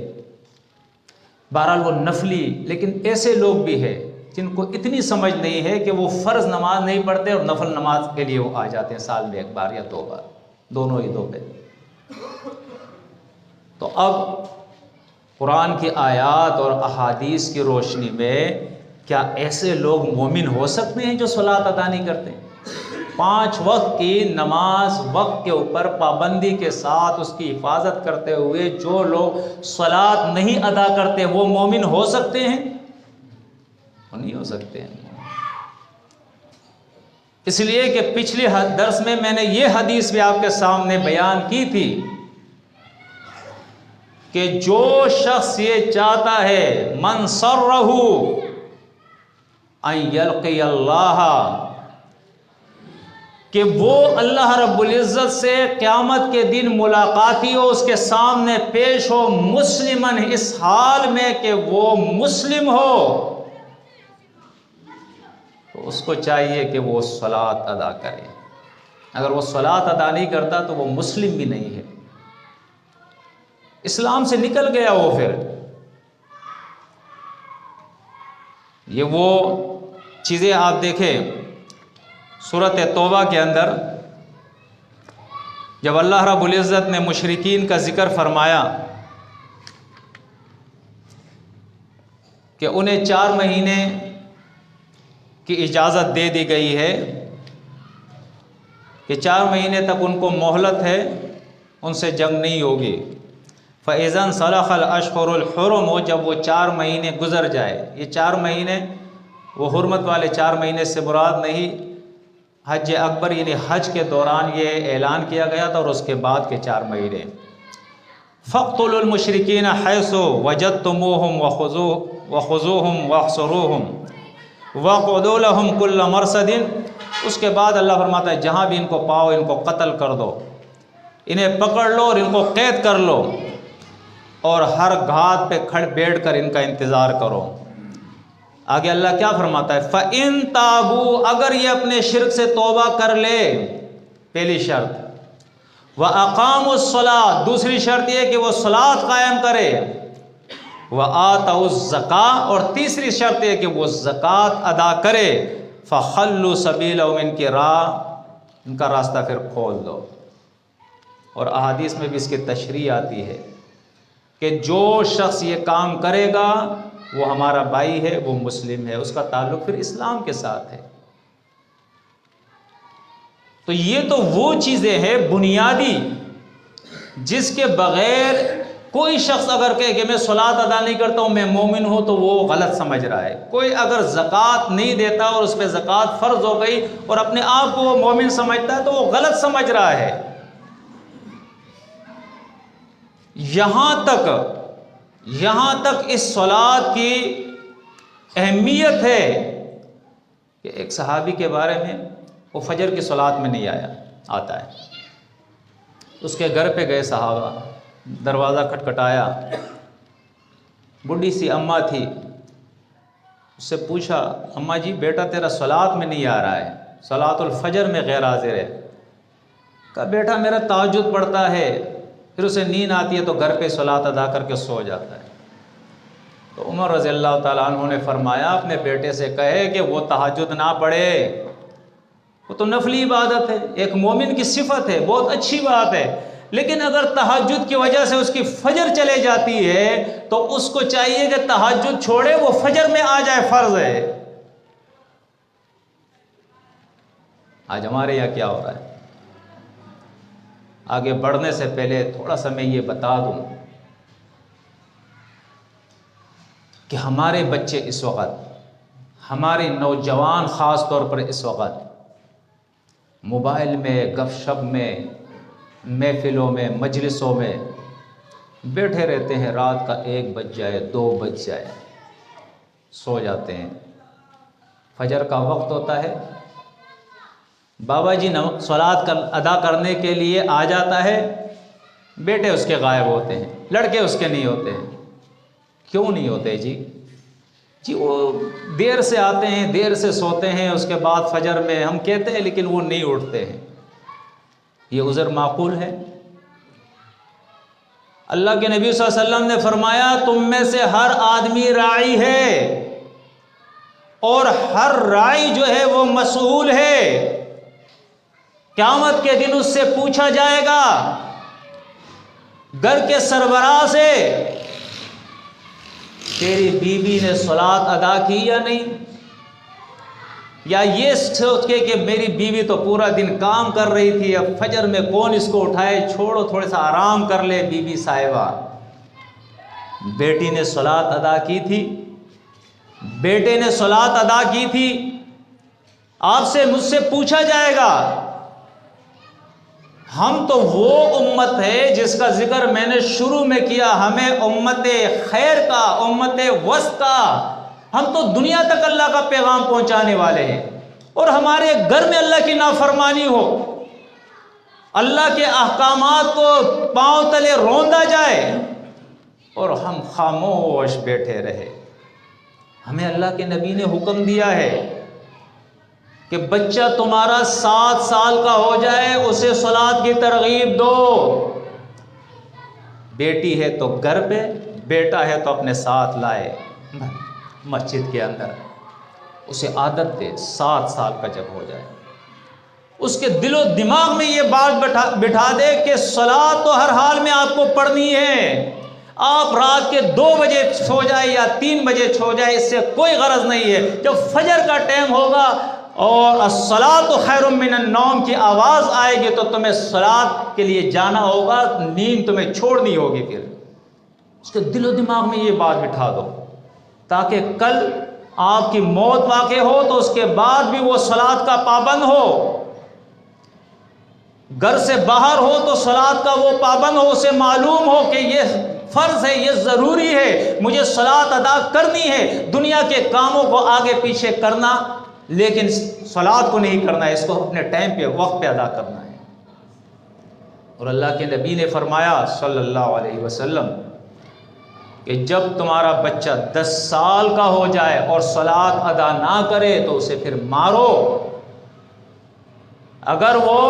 بہرحال وہ نفلی، لیکن ایسے لوگ بھی ہیں جن کو اتنی سمجھ نہیں ہے کہ وہ فرض نماز نہیں پڑھتے اور نفل نماز کے لیے وہ آ جاتے ہیں سال میں 1 بار یا 2 بار، دونوں عیدوں پہ۔ تو اب قرآن کی آیات اور احادیث کی روشنی میں کیا ایسے لوگ مومن ہو سکتے ہیں جو صلاۃ ادا نہیں کرتے؟ 5 وقت کی نماز وقت کے اوپر پابندی کے ساتھ اس کی حفاظت کرتے ہوئے جو لوگ صلاۃ نہیں ادا کرتے وہ مومن ہو سکتے ہیں؟ وہ نہیں ہو سکتے ہیں۔ اس لیے کہ پچھلے درس میں نے یہ حدیث بھی آپ کے سامنے بیان کی تھی کہ جو شخص یہ چاہتا ہے من سرہ ان یلقی اللہ، کہ وہ اللہ رب العزت سے قیامت کے دن ملاقاتی ہو، اس کے سامنے پیش ہو مسلمن، اس حال میں کہ وہ مسلم ہو، تو اس کو چاہیے کہ وہ صلاۃ ادا کرے۔ اگر وہ صلاۃ ادا نہیں کرتا تو وہ مسلم بھی نہیں ہے، اسلام سے نکل گیا وہ۔ پھر یہ وہ چیزیں آپ دیکھیں سورۃ توبہ کے اندر جب اللہ رب العزت نے مشرکین کا ذکر فرمایا کہ انہیں 4 مہینے کی اجازت دے دی گئی ہے کہ 4 مہینے تک ان کو مہلت ہے، ان سے جنگ نہیں ہوگی۔ فَإِذَا انْسَلَخَ الْأَشْهُرُ الْحُرُمُ، جب وہ 4 مہینے گزر جائے، یہ 4 مہینے وہ حرمت والے 4 مہینے سے مراد نہیں، حج اکبر یعنی حج کے دوران یہ اعلان کیا گیا تھا، اور اس کے بعد کے 4 مہینے۔ فَاقْتُلُوا الْمُشْرِكِينَ حَيْثُ وَجَدتُّمُوهُمْ وَخُذُوهُمْ وَاحْصُرُوهُمْ وَاقْعُدُوا لَهُمْ كُلَّ مَرْصَدٍ۔ اس کے بعد اللہ فرماتا ہے جہاں بھی ان کو پاؤ ان کو قتل کر دو، انہیں پکڑ لو اور ان کو قید کر لو، اور ہر گھات پہ بیٹھ کر ان کا انتظار کرو۔ آگے اللہ کیا فرماتا ہے؟ فَإِن تَابُوا، اگر یہ اپنے شرک سے توبہ کر لے، پہلی شرط، وَأَقَامُوا الصَّلَاةَ، دوسری شرط یہ کہ وہ صلاۃ قائم کرے، وَآتَوُا الزَّکاۃَ، اور تیسری شرط یہ کہ وہ زکوٰۃ ادا کرے، فَخَلُّوا سَبِیلَهُمْ، ان کی راہ، ان کا راستہ پھر کھول دو۔ اور احادیث میں بھی اس کی تشریح آتی ہے کہ جو شخص یہ کام کرے گا وہ ہمارا بھائی ہے، وہ مسلم ہے، اس کا تعلق پھر اسلام کے ساتھ ہے۔ تو یہ تو وہ چیزیں ہیں بنیادی جس کے بغیر کوئی شخص اگر کہے کہ میں صلاۃ ادا نہیں کرتا ہوں میں مومن ہوں تو وہ غلط سمجھ رہا ہے۔ کوئی اگر زکوٰۃ نہیں دیتا اور اس پہ زکوٰۃ فرض ہو گئی اور اپنے آپ کو وہ مومن سمجھتا ہے تو وہ غلط سمجھ رہا ہے۔ یہاں تک اس صلاۃ کی اہمیت ہے کہ ایک صحابی کے بارے میں، وہ فجر کی صلاۃ میں نہیں آتا ہے، اس کے گھر پہ گئے صحابہ، دروازہ کھٹکھٹایا، بڈھی سی اماں تھی، اس سے پوچھا اماں جی بیٹا تیرا صلاۃ میں نہیں آ رہا ہے، صلاۃ الفجر میں غیر حاضر ہے۔ کہا بیٹا میرا تہجد پڑھتا ہے، پھر اسے نیند آتی ہے تو گھر پہ صلاۃ ادا کر کے سو جاتا ہے۔ تو عمر رضی اللہ تعالیٰ عنہ نے فرمایا اپنے بیٹے سے کہے کہ وہ تہجد نہ پڑھے، وہ تو نفلی عبادت ہے، ایک مومن کی صفت ہے، بہت اچھی بات ہے، لیکن اگر تہجد کی وجہ سے اس کی فجر چلے جاتی ہے تو اس کو چاہیے کہ تہجد چھوڑے، وہ فجر میں آ جائے، فرض ہے۔ آج ہمارے یہاں کیا ہو رہا ہے؟ آگے بڑھنے سے پہلے تھوڑا سا میں یہ بتا دوں کہ ہمارے بچے اس وقت، ہمارے نوجوان خاص طور پر اس وقت موبائل میں، گپ شپ میں، محفلوں میں، مجلسوں میں بیٹھے رہتے ہیں، رات کا 1 بج جائے، 2 بج جائے، سو جاتے ہیں۔ فجر کا وقت ہوتا ہے، بابا جی صلاۃ ادا کرنے کے لیے آ جاتا ہے، بیٹے اس کے غائب ہوتے ہیں، لڑکے اس کے نہیں ہوتے ہیں۔ کیوں نہیں ہوتے جی وہ دیر سے آتے ہیں، دیر سے سوتے ہیں، اس کے بعد فجر میں ہم کہتے ہیں لیکن وہ نہیں اٹھتے ہیں۔ یہ عذر معقول ہے؟ اللہ کے نبی صلی اللہ علیہ وسلم نے فرمایا تم میں سے ہر آدمی راعی ہے، اور ہر راعی جو ہے وہ مسئول ہے، قیامت کے دن اس سے پوچھا جائے گا گھر کے سربراہ سے تیری بیوی نے صلاۃ ادا کی یا نہیں، یا یہ سوچ کے کہ میری بیوی تو پورا دن کام کر رہی تھی، اب فجر میں کون اس کو اٹھائے، چھوڑو تھوڑا سا آرام کر لے بی بی صاحبہ۔ بیٹی نے صلات ادا کی تھی، بیٹے نے صلات ادا کی تھی۔ آپ سے مجھ سے پوچھا جائے گا، ہم تو وہ امت ہے جس کا ذکر میں نے شروع میں کیا، ہمیں امت خیر کا، امت وسط کا، ہم تو دنیا تک اللہ کا پیغام پہنچانے والے ہیں، اور ہمارے گھر میں اللہ کی نافرمانی ہو، اللہ کے احکامات کو پاؤں تلے روندا جائے اور ہم خاموش بیٹھے رہے۔ ہمیں اللہ کے نبی نے حکم دیا ہے کہ بچہ تمہارا 7 سال کا ہو جائے اسے صلات کی ترغیب دو۔ بیٹی ہے تو گھر پہ، بیٹا ہے تو اپنے ساتھ لائے مسجد کے اندر، اسے عادت دے 7 سال کا جب ہو جائے، اس کے دل و دماغ میں یہ بات بٹھا دے کہ صلات تو ہر حال میں آپ کو پڑھنی ہے، آپ رات کے 2 بجے سو جائے یا 3 بجے سو جائے، اس سے کوئی غرض نہیں ہے۔ جب فجر کا ٹائم ہوگا اور الصلاۃ خیر من النوم کی آواز آئے گی تو تمہیں صلات کے لیے جانا ہوگا، نیند تمہیں چھوڑنی ہوگی۔ پھر اس کے دل و دماغ میں یہ بات بٹھا دو تاکہ کل آپ کی موت واقع ہو تو اس کے بعد بھی وہ صلات کا پابند ہو، گھر سے باہر ہو تو صلات کا وہ پابند ہو، اسے معلوم ہو کہ یہ فرض ہے، یہ ضروری ہے، مجھے صلات ادا کرنی ہے۔ دنیا کے کاموں کو آگے پیچھے کرنا لیکن صلات کو نہیں کرنا ہے، اس کو اپنے ٹائم پہ وقت پہ ادا کرنا ہے۔ اور اللہ کے نبی نے فرمایا صلی اللہ علیہ وسلم کہ جب تمہارا بچہ 10 سال کا ہو جائے اور صلات ادا نہ کرے تو اسے پھر مارو۔ اگر وہ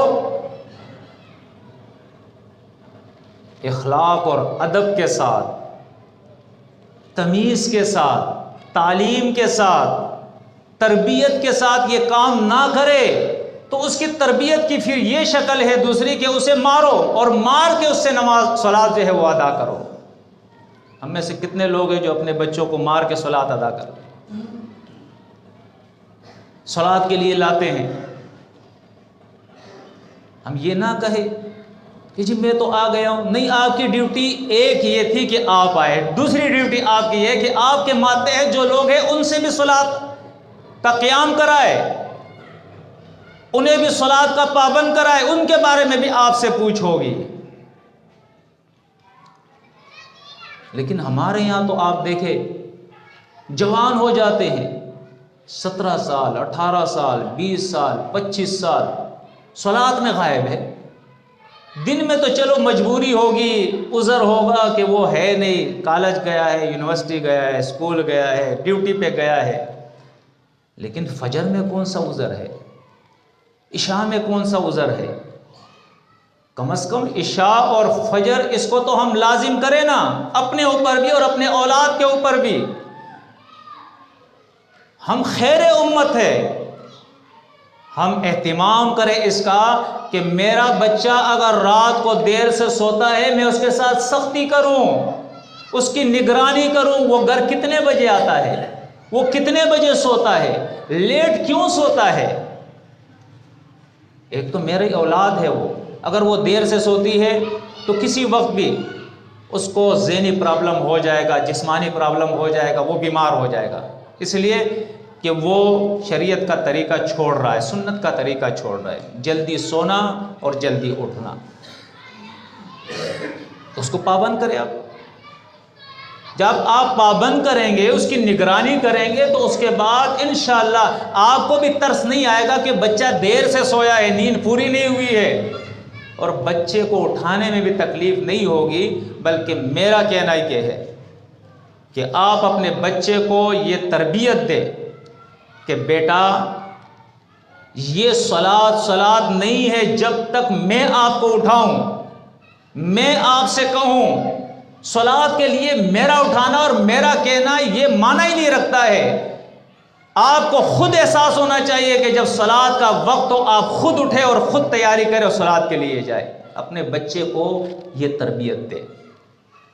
اخلاق اور ادب کے ساتھ، تمیز کے ساتھ، تعلیم کے ساتھ، تربیت کے ساتھ یہ کام نہ کرے تو اس کی تربیت کی پھر یہ شکل ہے دوسری کہ اسے مارو اور مار کے اس سے نماز صلات جو ہے وہ ادا کرو۔ ہم میں سے کتنے لوگ ہیں جو اپنے بچوں کو مار کے صلات ادا کرتے ہیں، صلات کے لیے لاتے ہیں۔ ہم یہ نہ کہے کہ جی میں تو آ گیا ہوں، نہیں، آپ کی ڈیوٹی ایک یہ تھی کہ آپ آئے، دوسری ڈیوٹی آپ کی ہے کہ آپ کے ماتحت جو لوگ ہیں ان سے بھی صلات کا قیام کرائے، انہیں بھی صلات کا پابند کرائے، ان کے بارے میں بھی آپ سے پوچھ ہوگی۔ لیکن ہمارے یہاں تو آپ دیکھیں جوان ہو جاتے ہیں 17 سال 18 سال 20 سال 25 سال صلات میں غائب ہے۔ دن میں تو چلو مجبوری ہوگی، عذر ہوگا کہ وہ ہے نہیں، کالج گیا ہے، یونیورسٹی گیا ہے، اسکول گیا ہے، ڈیوٹی پہ گیا ہے، لیکن فجر میں کون سا عذر ہے، عشاء میں کون سا عذر ہے؟ کم از کم عشاء اور فجر اس کو تو ہم لازم کریں نا، اپنے اوپر بھی اور اپنے اولاد کے اوپر بھی۔ ہم خیر امت ہے، ہم اہتمام کریں اس کا کہ میرا بچہ اگر رات کو دیر سے سوتا ہے میں اس کے ساتھ سختی کروں، اس کی نگرانی کروں، وہ گھر کتنے بجے آتا ہے، وہ کتنے بجے سوتا ہے، لیٹ کیوں سوتا ہے۔ ایک تو میری اولاد ہے، وہ اگر وہ دیر سے سوتی ہے تو کسی وقت بھی اس کو ذہنی پرابلم ہو جائے گا، جسمانی پرابلم ہو جائے گا، وہ بیمار ہو جائے گا، اس لیے کہ وہ شریعت کا طریقہ چھوڑ رہا ہے، سنت کا طریقہ چھوڑ رہا ہے، جلدی سونا اور جلدی اٹھنا۔ اس کو پابند کرے آپ، جب آپ پابند کریں گے، اس کی نگرانی کریں گے تو اس کے بعد انشاءاللہ آپ کو بھی ترس نہیں آئے گا کہ بچہ دیر سے سویا ہے، نیند پوری نہیں ہوئی ہے، اور بچے کو اٹھانے میں بھی تکلیف نہیں ہوگی۔ بلکہ میرا کہنا یہ ہے کہ آپ اپنے بچے کو یہ تربیت دیں کہ بیٹا یہ صلات نہیں ہے جب تک میں آپ کو اٹھاؤں، میں آپ سے کہوں۔ صلات کے لیے میرا اٹھانا اور میرا کہنا یہ معنی ہی نہیں رکھتا ہے۔ آپ کو خود احساس ہونا چاہیے کہ جب صلات کا وقت ہو آپ خود اٹھے اور خود تیاری کرے اور صلات کے لیے جائے۔ اپنے بچے کو یہ تربیت دے،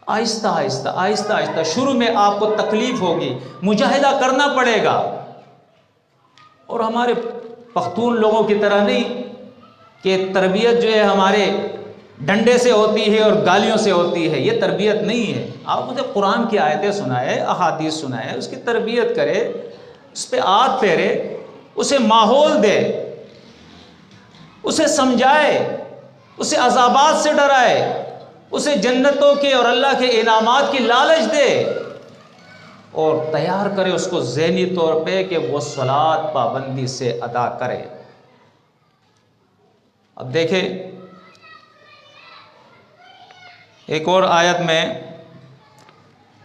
آہستہ آہستہ آہستہ آہستہ۔ شروع میں آپ کو تکلیف ہوگی، مجاہدہ کرنا پڑے گا، اور ہمارے پختون لوگوں کی طرح نہیں کہ تربیت جو ہے ہمارے ڈنڈے سے ہوتی ہے اور گالیوں سے ہوتی ہے، یہ تربیت نہیں ہے۔ آپ مجھے قرآن کی آیتیں سنائے، احادیث سنائے، اس کی تربیت کرے، اس پہ آد پھیرے، اسے ماحول دے، اسے سمجھائے، اسے عذابات سے ڈرائے، اسے جنتوں کے اور اللہ کے انعامات کی لالچ دے، اور تیار کرے اس کو ذہنی طور پہ کہ وہ صلاۃ پابندی سے ادا کرے۔ اب دیکھیں ایک اور آیت میں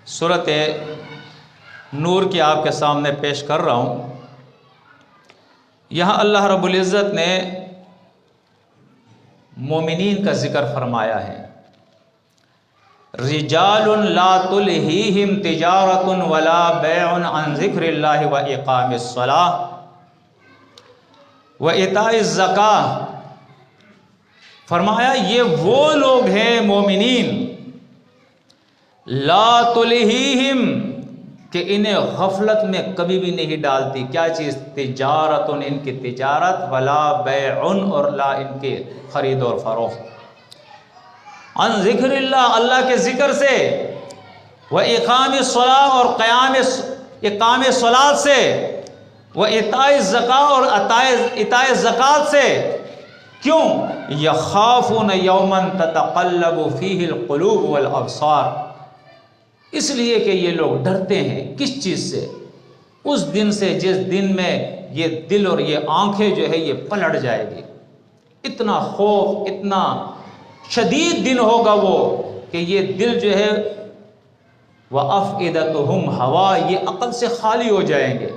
سورۃ نور کی آپ کے سامنے پیش کر رہا ہوں۔ یہاں اللہ رب العزت نے مومنین کا ذکر فرمایا ہے، رجال لا تلہیہم تجارۃ ولا بیع عن ذکر اللہ واقام الصلاۃ وایتاء الزکاۃ۔ فرمایا یہ وہ لوگ ہیں مومنین، لا تلہیہم، کہ انہیں غفلت میں کبھی بھی نہیں ڈالتی کیا چیز؟ تجارت، ان کی تجارت، ولا بیع، اور لا ان کے خرید اور فروخت، عن ذکر اللہ، اللہ کے ذکر سے، واقام الصلاۃ، اور اقام صلاۃ سے، وایتاء الزکاۃ، اور ایتاء زکوٰۃ سے۔ کیوں؟ یخافون یوما تتقلب فیہ القلوب والابصار، اس لیے کہ یہ لوگ ڈرتے ہیں کس چیز سے؟ اس دن سے جس دن میں یہ دل اور یہ آنکھیں جو ہے یہ پلٹ جائے گی۔ اتنا خوف، اتنا شدید دن ہوگا وہ کہ یہ دل جو ہے وَأَفْئِدَتُهُمْ هَوَا، یہ عقل سے خالی ہو جائیں گے،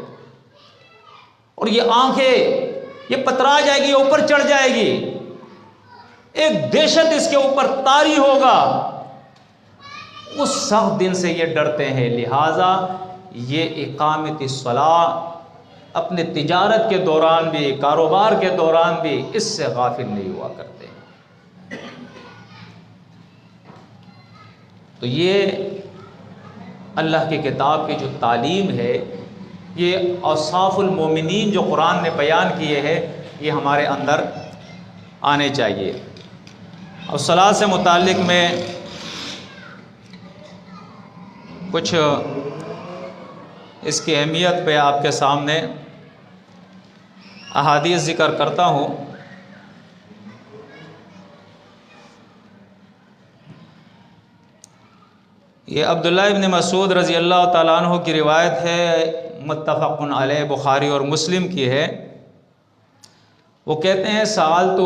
اور یہ آنکھیں یہ پترا جائے گی، اوپر چڑھ جائے گی، ایک دہشت اس کے اوپر طاری ہوگا۔ اس سخت دن سے یہ ڈرتے ہیں، لہٰذا یہ اقامت الصلاۃ اپنے تجارت کے دوران بھی، کاروبار کے دوران بھی اس سے غافل نہیں ہوا کرتے۔ تو یہ اللہ کی کتاب کی جو تعلیم ہے، یہ اوصاف المومنین جو قرآن نے بیان کیے ہیں، یہ ہمارے اندر آنے چاہیے۔ اور صلاۃ سے متعلق میں کچھ اس کی اہمیت پہ آپ کے سامنے احادیث ذکر کرتا ہوں۔ یہ عبداللہ ابن مسعود رضی اللہ تعالیٰ عنہ کی روایت ہے، متفق علیہ، بخاری اور مسلم کی ہے۔ وہ کہتے ہیں سألت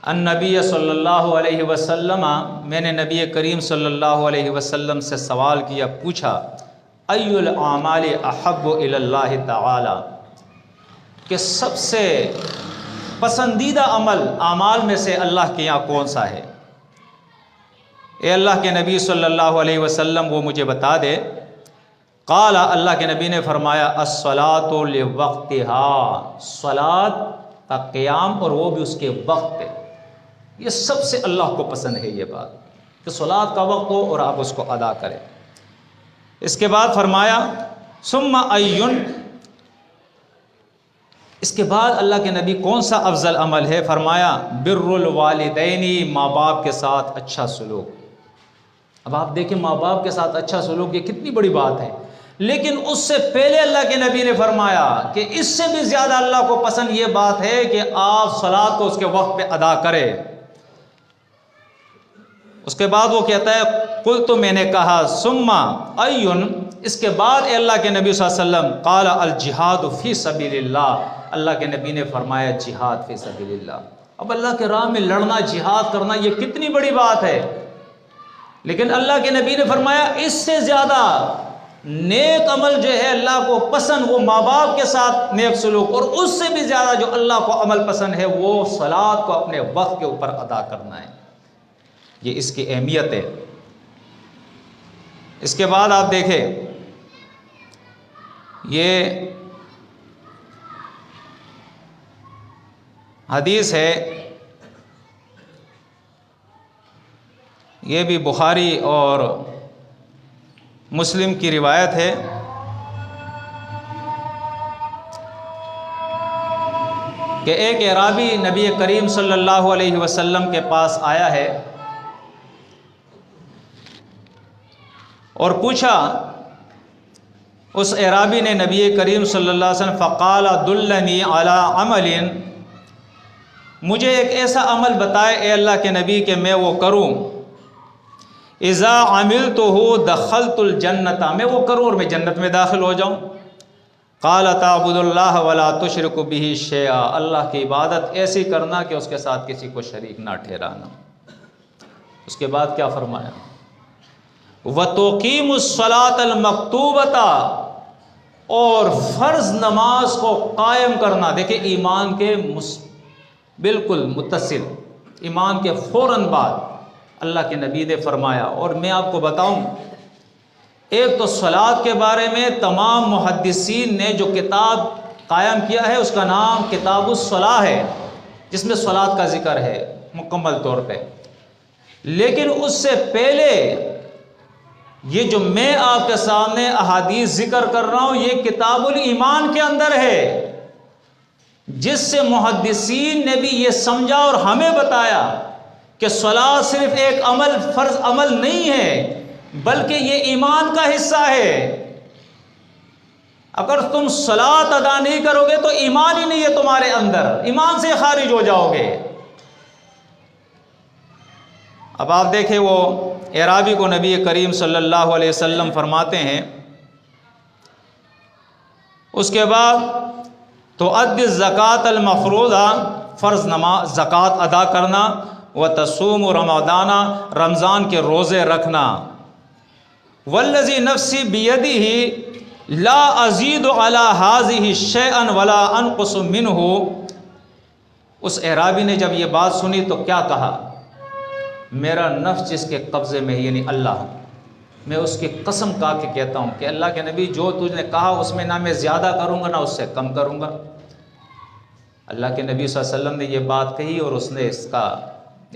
النبی صلی اللہ علیہ وسلم، میں نے نبی کریم صلی اللہ علیہ وسلم سے سوال کیا، پوچھا، ای الاعمال احب الی اللہ تعالی، کہ سب سے پسندیدہ عمل اعمال میں سے اللہ کے یہاں کون سا ہے؟ اے اللہ کے نبی صلی اللہ علیہ وسلم وہ مجھے بتا دے۔ قال، اللہ کے نبی نے فرمایا، الصلاۃ لوقتہا، صلاۃ کا قیام اور وہ بھی اس کے وقت پہ، یہ سب سے اللہ کو پسند ہے یہ بات کہ صلاۃ کا وقت ہو اور آپ اس کو ادا کریں۔ اس کے بعد فرمایا ثم ایون، اس کے بعد اللہ کے نبی کون سا افضل عمل ہے؟ فرمایا بر الوالدین، ماں باپ کے ساتھ اچھا سلوک۔ اب آپ دیکھیں ماں باپ کے ساتھ اچھا سلوک یہ کتنی بڑی بات ہے، لیکن اس سے پہلے اللہ کے نبی نے فرمایا کہ اس سے بھی زیادہ اللہ کو پسند یہ بات ہے کہ آپ صلاۃ کو اس کے وقت پہ ادا کریں۔ اس کے بعد وہ کہتا ہے قلت، میں نے کہا، ثم ایون، اس کے بعد اے اللہ کے نبی صلی اللہ علیہ وسلم، قال الجہاد فی سبیل اللہ، اللہ کے نبی نے فرمایا جہاد فی سبیل اللہ۔ اب اللہ کے راہ میں لڑنا، جہاد کرنا یہ کتنی بڑی بات ہے، لیکن اللہ کے نبی نے فرمایا اس سے زیادہ نیک عمل جو ہے اللہ کو پسند وہ ماں باپ کے ساتھ نیک سلوک، اور اس سے بھی زیادہ جو اللہ کو عمل پسند ہے وہ صلاۃ کو اپنے وقت کے اوپر ادا کرنا ہے۔ یہ اس کی اہمیت ہے۔ اس کے بعد آپ دیکھیں یہ حدیث ہے، یہ بھی بخاری اور مسلم کی روایت ہے۔ کہ ایک اعرابی نبی کریم صلی اللہ علیہ وسلم کے پاس آیا ہے اور پوچھا، اس اعرابی نے نبی کریم صلی اللہ علیہ وسلم فقال دلنی علی عمل، مجھے ایک ایسا عمل بتائے اے اللہ کے نبی کہ میں وہ کروں، اذا عملتہ دخلت الجنت، میں وہ کروں اور میں جنت میں داخل ہو جاؤں۔ قال تعبد اللہ ولا تشرک بہ شیئا، اللہ کی عبادت ایسی کرنا کہ اس کے ساتھ کسی کو شریک نہ ٹھہرانا۔ اس کے بعد کیا فرمایا؟ وَتُقِيمُ الصَّلَاةَ الْمَكْتُوبَةَ، اور فرض نماز کو قائم کرنا۔ دیکھیں ایمان کے بالکل متصل، ایمان کے فوراً بعد اللہ کے نبی نے فرمایا۔ اور میں آپ کو بتاؤں، ایک تو صلاۃ کے بارے میں تمام محدثین نے جو کتاب قائم کیا ہے اس کا نام کتاب الصلاۃ ہے، جس میں صلاۃ کا ذکر ہے مکمل طور پہ۔ لیکن اس سے پہلے یہ جو میں آپ کے سامنے احادیث ذکر کر رہا ہوں، یہ کتاب الایمان کے اندر ہے، جس سے محدثین نے بھی یہ سمجھا اور ہمیں بتایا کہ صلاۃ صرف ایک عمل، فرض عمل نہیں ہے، بلکہ یہ ایمان کا حصہ ہے۔ اگر تم صلاۃ ادا نہیں کرو گے تو ایمان ہی نہیں ہے تمہارے اندر، ایمان سے خارج ہو جاؤ گے۔ اب آپ دیکھیں، وہ اعرابی کو نبی کریم صلی اللہ علیہ وسلم فرماتے ہیں، اس کے بعد تو ادی الزکوٰۃ المفروضہ، فرض نماز زکوٰۃ ادا کرنا، وتصوم رمضان، رمضان کے روزے رکھنا، والذی نفسی بیدہ لا ازید علی ہذہ شیئا ولا انقص منہ۔ اس اعرابی نے جب یہ بات سنی تو کیا کہا؟ میرا نفس جس کے قبضے میں ہے، یعنی اللہ، میں اس کی قسم کھا کے کہتا ہوں کہ اللہ کے نبی جو تجھ نے کہا اس میں نہ میں زیادہ کروں گا نہ اس سے کم کروں گا۔ اللہ کے نبی صلی اللہ علیہ وسلم نے یہ بات کہی اور اس نے اس کا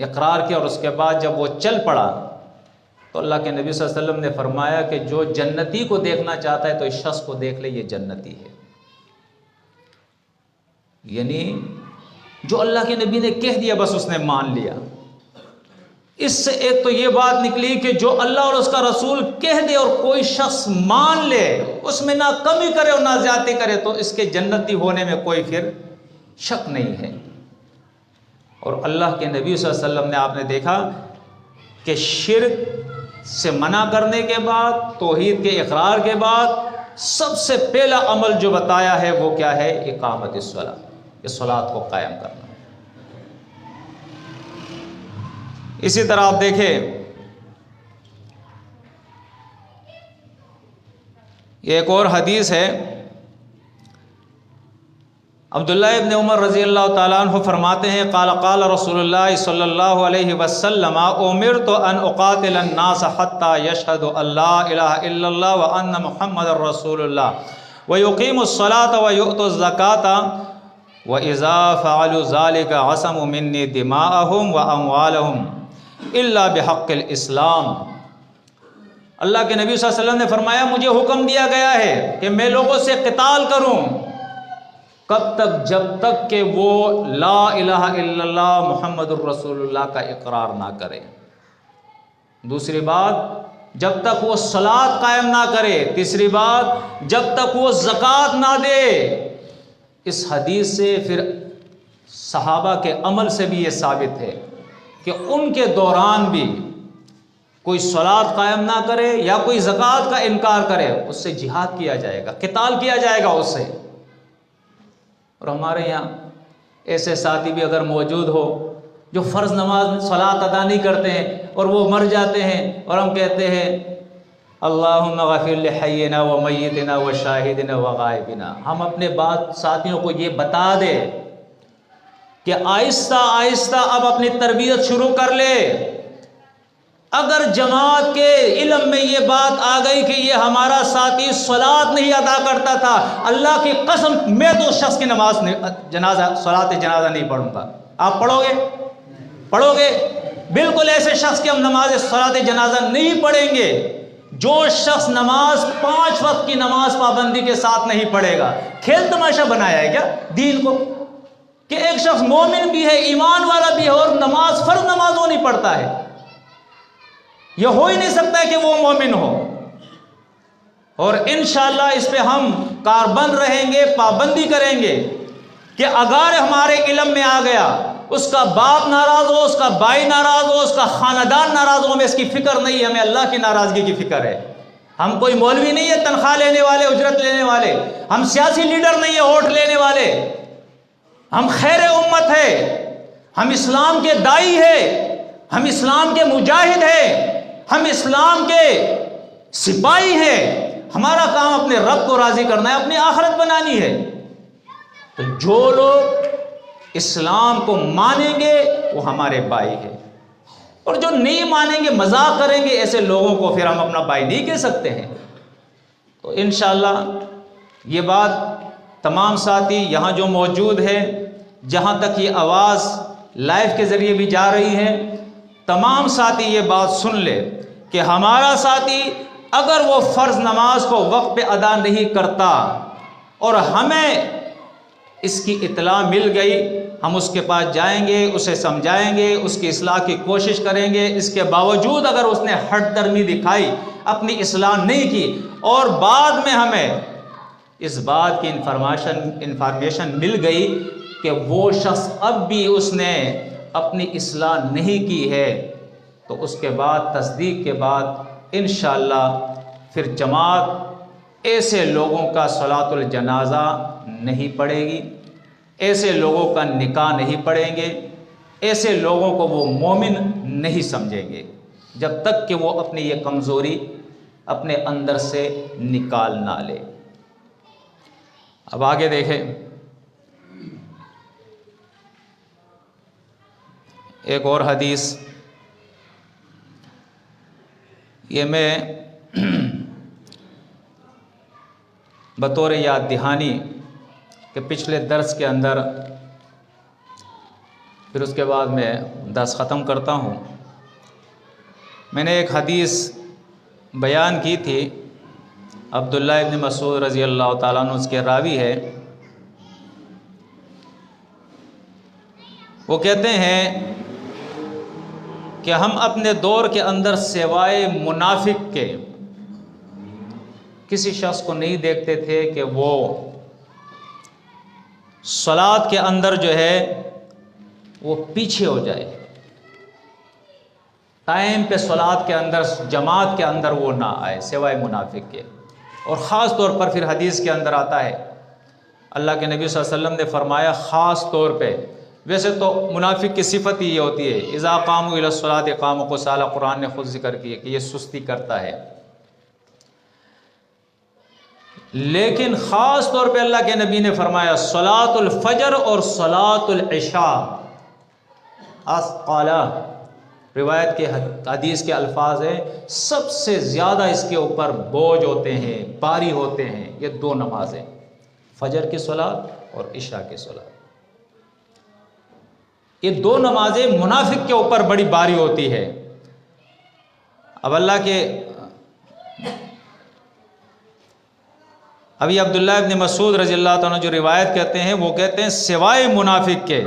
اقرار کیا، اور اس کے بعد جب وہ چل پڑا تو اللہ کے نبی صلی اللہ علیہ وسلم نے فرمایا کہ جو جنتی کو دیکھنا چاہتا ہے تو اس شخص کو دیکھ لے، یہ جنتی ہے۔ یعنی جو اللہ کے نبی نے کہہ دیا بس اس نے مان لیا۔ اس سے ایک تو یہ بات نکلی کہ جو اللہ اور اس کا رسول کہہ دے اور کوئی شخص مان لے، اس میں نہ کمی کرے اور نہ زیادتی کرے، تو اس کے جنتی ہونے میں کوئی پھر شک نہیں ہے۔ اور اللہ کے نبی صلی اللہ علیہ وسلم نے، آپ نے دیکھا کہ شرک سے منع کرنے کے بعد، توحید کے اقرار کے بعد سب سے پہلا عمل جو بتایا ہے وہ کیا ہے؟ اقامت الصلاۃ، اس صلاۃ کو قائم کرنا۔ اسی طرح آپ دیکھیں، یہ ایک اور حدیث ہے، عبداللہ ابن عمر رضی اللہ تعالیٰ عنہ فرماتے ہیں، قال قال رسول اللہ صلی اللہ علیہ وسلم امرت ان اقاتل الناس حتى يشهدوا ان لا الہ الا اللہ وان محمد رسول اللہ ويقيموا الصلاة ويؤتوا الزکاة واذا فعلوا ذلك عصموا مني دماءهم واموالهم الا بحق الاسلام۔ اللہ کے نبی صلی اللہ علیہ وسلم نے فرمایا، مجھے حکم دیا گیا ہے کہ میں لوگوں سے قتال کروں، کب تک؟ جب تک کہ وہ لا الہ الا اللہ محمد الرسول اللہ کا اقرار نہ کرے۔ دوسری بات، جب تک وہ صلاۃ قائم نہ کرے۔ تیسری بات، جب تک وہ زکوٰۃ نہ دے۔ اس حدیث سے پھر صحابہ کے عمل سے بھی یہ ثابت ہے کہ ان کے دوران بھی کوئی صلاۃ قائم نہ کرے یا کوئی زکوٰۃ کا انکار کرے، اس سے جہاد کیا جائے گا، قتال کیا جائے گا اس سے۔ اور ہمارے یہاں ایسے ساتھی بھی اگر موجود ہو جو فرض نماز میں صلاۃ ادا نہیں کرتے ہیں اور وہ مر جاتے ہیں، اور ہم کہتے ہیں اللہم غفر لحینا و میتنا و شاہدنا و غائبنا۔ ہم اپنے ساتھیوں کو یہ بتا دیں کہ آہستہ آہستہ اب اپنی تربیت شروع کر لے۔ اگر جماعت کے علم میں یہ بات آ گئی کہ یہ ہمارا ساتھی صلاۃ نہیں ادا کرتا تھا، اللہ کی قسم میں تو اس شخص کی نماز صلاۃ جنازہ نہیں پڑھوں گا۔ آپ پڑھو گے؟ بالکل ایسے شخص کی ہم نماز صلاۃ جنازہ نہیں پڑھیں گے جو شخص نماز 5 وقت کی نماز پابندی کے ساتھ نہیں پڑھے گا۔ کھیل تماشا بنایا ہے کیا دین کو؟ کہ ایک شخص مومن بھی ہے، ایمان والا بھی ہے، اور نماز فرض نمازوں نہیں پڑھتا ہے؟ یہ ہو ہی نہیں سکتا کہ وہ مومن ہو۔ اور انشاءاللہ اس پہ ہم کاربند رہیں گے، پابندی کریں گے کہ اگر ہمارے علم میں آ گیا، اس کا باپ ناراض ہو، اس کا بھائی ناراض ہو، اس کا خاندان ناراض ہو، ہمیں اس کی فکر نہیں ہے، ہمیں اللہ کی ناراضگی کی فکر ہے۔ ہم کوئی مولوی نہیں ہے تنخواہ لینے والے، اجرت لینے والے، ہم سیاسی لیڈر نہیں ہیں ووٹ لینے والے، ہم خیر امت ہے، ہم اسلام کے دائی ہیں، ہم اسلام کے مجاہد ہیں، ہم اسلام کے سپاہی ہیں۔ ہمارا کام اپنے رب کو راضی کرنا ہے، اپنی آخرت بنانی ہے۔ تو جو لوگ اسلام کو مانیں گے وہ ہمارے بھائی ہیں، اور جو نہیں مانیں گے، مذاق کریں گے، ایسے لوگوں کو پھر ہم اپنا بھائی نہیں کہہ سکتے ہیں۔ تو انشاءاللہ یہ بات تمام ساتھی یہاں جو موجود ہے، جہاں تک یہ آواز لائیو کے ذریعے بھی جا رہی ہے، تمام ساتھی یہ بات سن لے کہ ہمارا ساتھی اگر وہ فرض نماز کو وقت پہ ادا نہیں کرتا اور ہمیں اس کی اطلاع مل گئی، ہم اس کے پاس جائیں گے، اسے سمجھائیں گے، اس کی اصلاح کی کوشش کریں گے۔ اس کے باوجود اگر اس نے ہٹ درمی دکھائی، اپنی اصلاح نہیں کی، اور بعد میں ہمیں اس بات کی انفارمیشن مل گئی کہ وہ شخص اب بھی اس نے اپنی اصلاح نہیں کی ہے، تو اس کے بعد تصدیق کے بعد انشاءاللہ پھر جماعت ایسے لوگوں کا صلاۃ الجنازہ نہیں پڑھے گی، ایسے لوگوں کا نکاح نہیں پڑھیں گے، ایسے لوگوں کو وہ مومن نہیں سمجھیں گے، جب تک کہ وہ اپنی یہ کمزوری اپنے اندر سے نکال نہ لے۔ اب آگے دیکھیں، ایک اور حدیث، یہ میں بطور یاد دہانی کہ پچھلے درس کے اندر، پھر اس کے بعد میں درس ختم کرتا ہوں، میں نے ایک حدیث بیان کی تھی، عبداللہ ابن مسعود رضی اللہ تعالیٰ عنہ اس کے راوی ہے۔ وہ کہتے ہیں کہ ہم اپنے دور کے اندر سوائے منافق کے کسی شخص کو نہیں دیکھتے تھے کہ وہ صلاۃ کے اندر جو ہے وہ پیچھے ہو جائے، ٹائم پہ صلاۃ کے اندر، جماعت کے اندر وہ نہ آئے، سوائے منافق کے۔ اور خاص طور پر پھر حدیث کے اندر آتا ہے، اللہ کے نبی صلی اللہ علیہ وسلم نے فرمایا خاص طور پہ، ویسے تو منافق کی صفت ہی یہ ہوتی ہے، اذا قاموا الی الصلاۃ قاموا کسالی، قرآن نے خود ذکر کیا کہ یہ سستی کرتا ہے، لیکن خاص طور پہ اللہ کے نبی نے فرمایا صلاۃ الفجر اور صلاۃ العشاء اثقالا، روایت کے حدیث کے الفاظ ہیں، سب سے زیادہ اس کے اوپر بوجھ ہوتے ہیں، باری ہوتے ہیں یہ دو نمازیں، فجر کی صلاۃ اور عشاء کی صلاۃ۔ یہ دو نمازیں منافق کے اوپر بڑی باری ہوتی ہے۔ اب اللہ کے ابھی عبداللہ ابن مسعود رضی اللہ عنہ جو روایت کہتے ہیں، وہ کہتے ہیں سوائے منافق کے،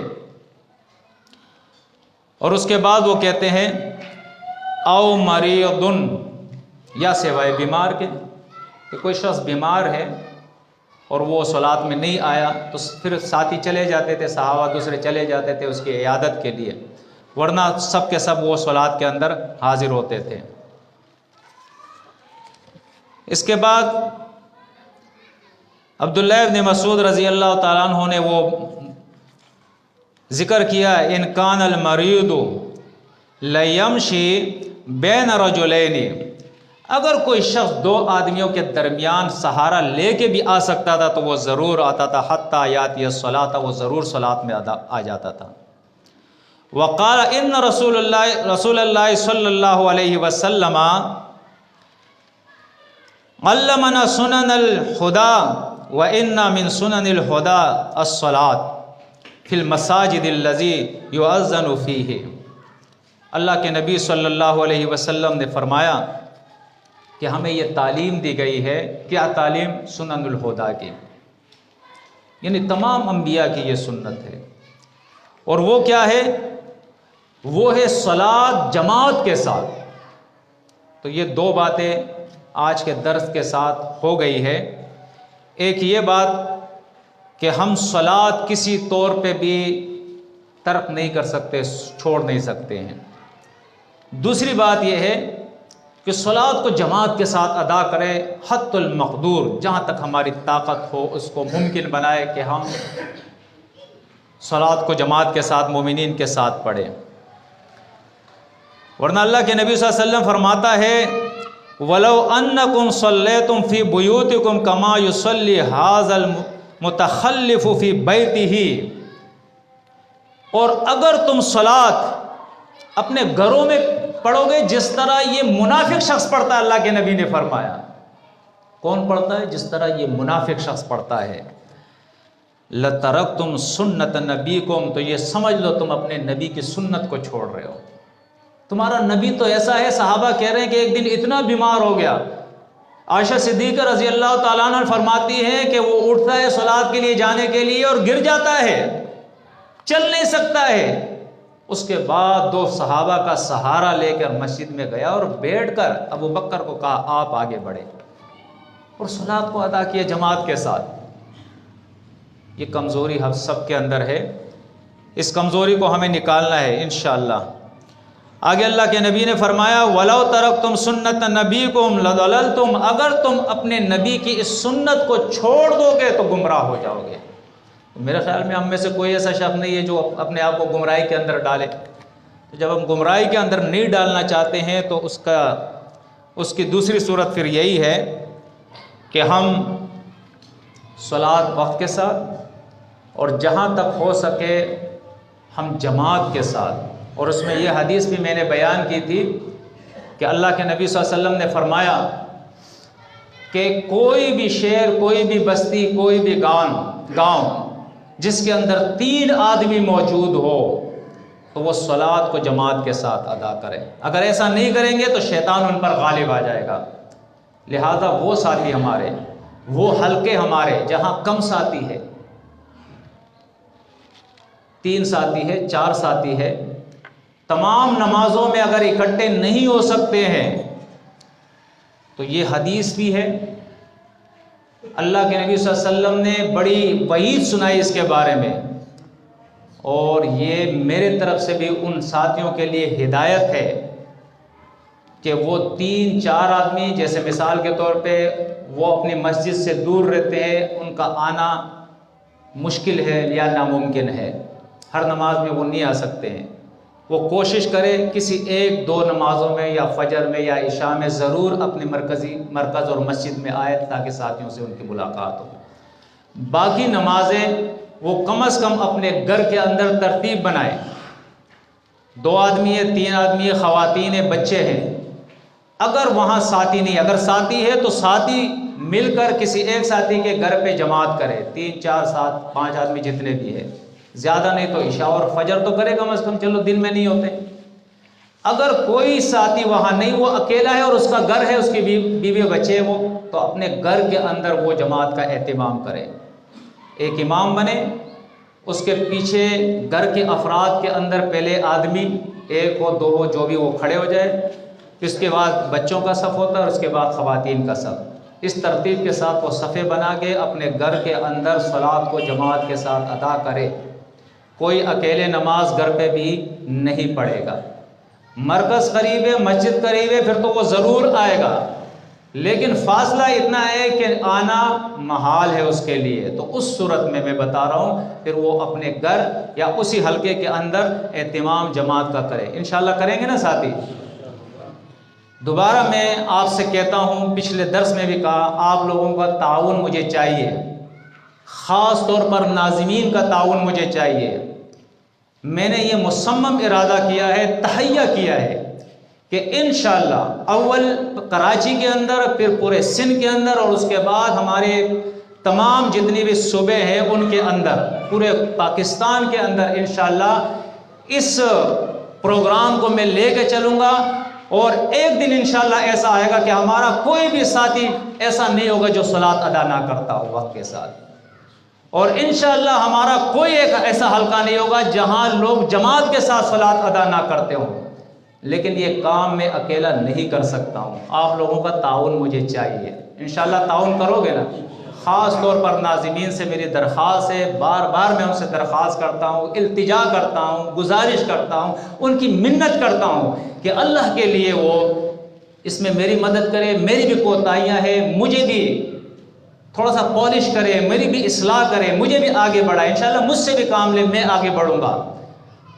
اور اس کے بعد وہ کہتے ہیں او مریض، یا سوائے بیمار کے، کہ کوئی شخص بیمار ہے اور وہ صلاۃ میں نہیں آیا تو پھر ساتھی چلے جاتے تھے، صحابہ دوسرے چلے جاتے تھے اس کی عیادت کے لیے، ورنہ سب کے سب وہ صلاۃ کے اندر حاضر ہوتے تھے۔ اس کے بعد عبداللہ ابن مسعود رضی اللہ تعالیٰ عنہ نے وہ ذکر کیا، ان کان المریض لیمشی بین رجلین، اگر کوئی شخص دو آدمیوں کے درمیان سہارا لے کے بھی آ سکتا تھا تو وہ ضرور آتا تھا، حتی یاتی الصلاۃ، وہ ضرور صلاۃ میں آ جاتا تھا۔ وقال ان رسول اللہ صلی اللہ علیہ وسلم علمنا سنن الہدی وَإِنَّ مِن سُنَنِ الْهُدَىٰ الصَّلَاةِ فِي الْمَسَاجِدِ الَّذِي يُؤَذَّنُ فِيهِ۔ اللہ کے نبی صلی اللہ علیہ وسلم نے فرمایا کہ ہمیں یہ تعلیم دی گئی ہے، کیا تعلیم؟ سنن الہدیٰ کی، یعنی تمام انبیاء کی یہ سنت ہے اور وہ کیا ہے؟ وہ ہے صلاۃ جماعت کے ساتھ۔ تو یہ دو باتیں آج کے درس کے ساتھ ہو گئی ہے۔ ایک یہ بات کہ ہم صلاۃ کسی طور پہ بھی ترک نہیں کر سکتے، چھوڑ نہیں سکتے ہیں۔ دوسری بات یہ ہے کہ صلاۃ کو جماعت کے ساتھ ادا کرے، حد المقدور، جہاں تک ہماری طاقت ہو اس کو ممکن بنائے کہ ہم صلاۃ کو جماعت کے ساتھ مومنین کے ساتھ پڑھیں۔ ورنہ اللہ کے نبی صلی اللہ علیہ وسلم فرماتا ہے وَلَوْ أَنَّكُمْ صَلَّيْتُمْ فِي بُيُوتِكُمْ كَمَا يُصَلِّي هَذَا الْمُتَخَلِّفُ فِي بَيْتِهِ، اور اگر تم صلاۃ اپنے گھروں میں پڑھو گے جس طرح یہ منافق شخص پڑھتا ہے، اللہ کے نبی نے فرمایا کون پڑھتا ہے؟ جس طرح یہ منافق شخص پڑھتا ہے، لَتَرَكْتُمْ سُنَّةَ نَبِيكُمْ، تو یہ سمجھ لو تم اپنے نبی کی سنت کو چھوڑ رہے ہو۔ تمہارا نبی تو ایسا ہے، صحابہ کہہ رہے ہیں کہ ایک دن اتنا بیمار ہو گیا، عائشہ صدیقہ رضی اللہ تعالیٰ عنہ فرماتی ہے کہ وہ اٹھتا ہے صلاۃ کے لیے جانے کے لیے اور گر جاتا ہے، چل نہیں سکتا ہے۔ اس کے بعد دو صحابہ کا سہارا لے کر مسجد میں گیا اور بیٹھ کر ابو بکر کو کہا آپ آگے بڑھے، اور صلاۃ کو ادا کیا جماعت کے ساتھ۔ یہ کمزوری ہم سب کے اندر ہے، اس کمزوری کو ہمیں نکالنا ہے انشاءاللہ۔ آگے اللہ کے نبی نے فرمایا وَلَوْ تَرَكْتُمْ سُنَّةَ نَبِيكُمْ لَضَلَلْتُمْ، اگر تم اپنے نبی کی اس سنت کو چھوڑ دو گے تو گمراہ ہو جاؤ گے۔ میرے خیال میں ہم میں سے کوئی ایسا شخص نہیں ہے جو اپنے آپ کو گمراہی کے اندر ڈالے۔ جب ہم گمراہی کے اندر نہیں ڈالنا چاہتے ہیں تو اس کی دوسری صورت پھر یہی ہے کہ ہم صلاۃ وقت کے ساتھ اور جہاں تک ہو سکے ہم جماعت کے ساتھ، اور اس میں یہ حدیث بھی میں نے بیان کی تھی کہ اللہ کے نبی صلی اللہ علیہ وسلم نے فرمایا کہ کوئی بھی شہر، کوئی بھی بستی، کوئی بھی گاؤں جس کے اندر 3 آدمی موجود ہو تو وہ صلاۃ کو جماعت کے ساتھ ادا کرے۔ اگر ایسا نہیں کریں گے تو شیطان ان پر غالب آ جائے گا۔ لہذا وہ ساتھی ہمارے، وہ حلقے ہمارے جہاں کم ساتھی ہے، 3 ساتھی ہے، 4 ساتھی ہے، تمام نمازوں میں اگر اکٹھے نہیں ہو سکتے ہیں تو یہ حدیث بھی ہے، اللہ کے نبی صلی اللہ علیہ وسلم نے بڑی وعید سنائی اس کے بارے میں، اور یہ میرے طرف سے بھی ان ساتھیوں کے لیے ہدایت ہے کہ وہ 3-4 آدمی، جیسے مثال کے طور پہ وہ اپنی مسجد سے دور رہتے ہیں، ان کا آنا مشکل ہے یا ناممکن ہے، ہر نماز میں وہ نہیں آ سکتے ہیں، وہ کوشش کرے کسی 1-2 نمازوں میں یا فجر میں یا عشاء میں ضرور اپنے مرکز اور مسجد میں آئے تاکہ ساتھیوں سے ان کی ملاقات ہو۔ باقی نمازیں وہ کم از کم اپنے گھر کے اندر ترتیب بنائے، 2 آدمی ہے، 3 آدمی ہے، خواتین ہیں، بچے ہیں، اگر وہاں ساتھی نہیں، اگر ساتھی ہے تو ساتھی مل کر کسی ایک ساتھی کے گھر پہ جماعت کرے، 3 4 7 5 آدمی جتنے بھی ہے، زیادہ نہیں تو عشاء اور فجر تو کرے کم از کم، چلو دن میں نہیں ہوتے۔ اگر کوئی ساتھی وہاں نہیں، وہ اکیلا ہے اور اس کا گھر ہے، اس کی بیوی بچے وہ، تو اپنے گھر کے اندر وہ جماعت کا اہتمام کرے، ایک امام بنے، اس کے پیچھے گھر کے افراد کے اندر پہلے آدمی 1 ہو 2 ہو جو بھی وہ کھڑے ہو جائے، اس کے بعد بچوں کا صف ہوتا ہے اور اس کے بعد خواتین کا صف، اس ترتیب کے ساتھ وہ صفیں بنا کے اپنے گھر کے اندر صلاۃ کو جماعت کے ساتھ ادا کرے۔ کوئی اکیلے نماز گھر پہ بھی نہیں پڑھے گا، مرکز قریب ہے، مسجد قریب ہے، پھر تو وہ ضرور آئے گا، لیکن فاصلہ اتنا ہے کہ آنا محال ہے اس کے لیے، تو اس صورت میں بتا رہا ہوں پھر وہ اپنے گھر یا اسی حلقے کے اندر اہتمام جماعت کا کرے۔ انشاءاللہ کریں گے نا ساتھی؟ دوبارہ میں آپ سے کہتا ہوں، پچھلے درس میں بھی کہا، آپ لوگوں کا تعاون مجھے چاہیے، خاص طور پر ناظمین کا تعاون مجھے چاہیے۔ میں نے یہ مصمم ارادہ کیا ہے، تہیہ کیا ہے کہ انشاءاللہ اول کراچی کے اندر، پھر پورے سندھ کے اندر، اور اس کے بعد ہمارے تمام جتنی بھی صوبے ہیں ان کے اندر، پورے پاکستان کے اندر انشاءاللہ اس پروگرام کو میں لے کے چلوں گا، اور ایک دن انشاءاللہ ایسا آئے گا کہ ہمارا کوئی بھی ساتھی ایسا نہیں ہوگا جو صلاۃ ادا نہ کرتا ہو وقت کے ساتھ، اور انشاءاللہ ہمارا کوئی ایک ایسا حلقہ نہیں ہوگا جہاں لوگ جماعت کے ساتھ صلات ادا نہ کرتے ہوں، لیکن یہ کام میں اکیلا نہیں کر سکتا ہوں، آپ لوگوں کا تعاون مجھے چاہیے۔ انشاءاللہ تعاون کرو گے نا؟ خاص طور پر ناظمین سے میری درخواست ہے، بار بار میں ان سے درخواست کرتا ہوں، التجا کرتا ہوں، گزارش کرتا ہوں، ان کی منت کرتا ہوں کہ اللہ کے لیے وہ اس میں میری مدد کرے، میری بھی کوتاہیاں ہیں، مجھے بھی تھوڑا سا پالش کرے، میری بھی اصلاح کرے، مجھے بھی آگے بڑھائے، انشاءاللہ مجھ سے بھی کام لے، میں آگے بڑھوں گا۔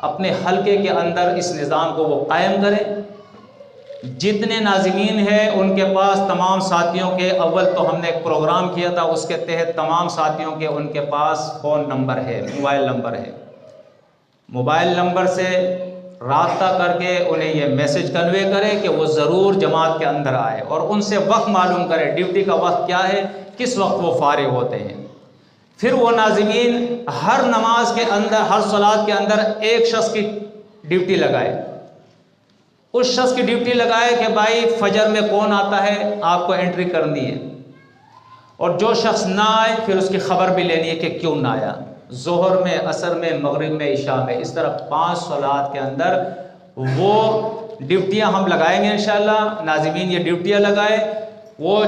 اپنے حلقے کے اندر اس نظام کو وہ قائم کرے۔ جتنے ناظمین ہیں ان کے پاس تمام ساتھیوں کے، اول تو ہم نے ایک پروگرام کیا تھا، اس کے تحت تمام ساتھیوں کے ان کے پاس فون نمبر ہے، موبائل نمبر ہے، موبائل نمبر سے رابطہ کر کے انہیں یہ میسج کنوے کرے کہ وہ ضرور جماعت کے اندر آئے، اور ان سے وقت معلوم کرے، ڈیوٹی کا وقت کیا ہے، کس وقت وہ فارغ ہوتے ہیں۔ پھر وہ ناظمین ہر نماز کے اندر، ہر صلات کے اندر ایک شخص کی ڈیوٹی لگائے، اس شخص کی ڈیوٹی لگائے کہ بھائی فجر میں کون آتا ہے آپ کو انٹری کرنی ہے، اور جو شخص نہ آئے پھر اس کی خبر بھی لینی ہے کہ کیوں نہ آیا، ظہر میں، عصر میں، مغرب میں، عشاء میں، اس طرح 5 صلات کے اندر وہ ڈیوٹیاں ہم لگائیں گے انشاءاللہ۔ ناظمین یہ ڈیوٹیاں لگائے، وہ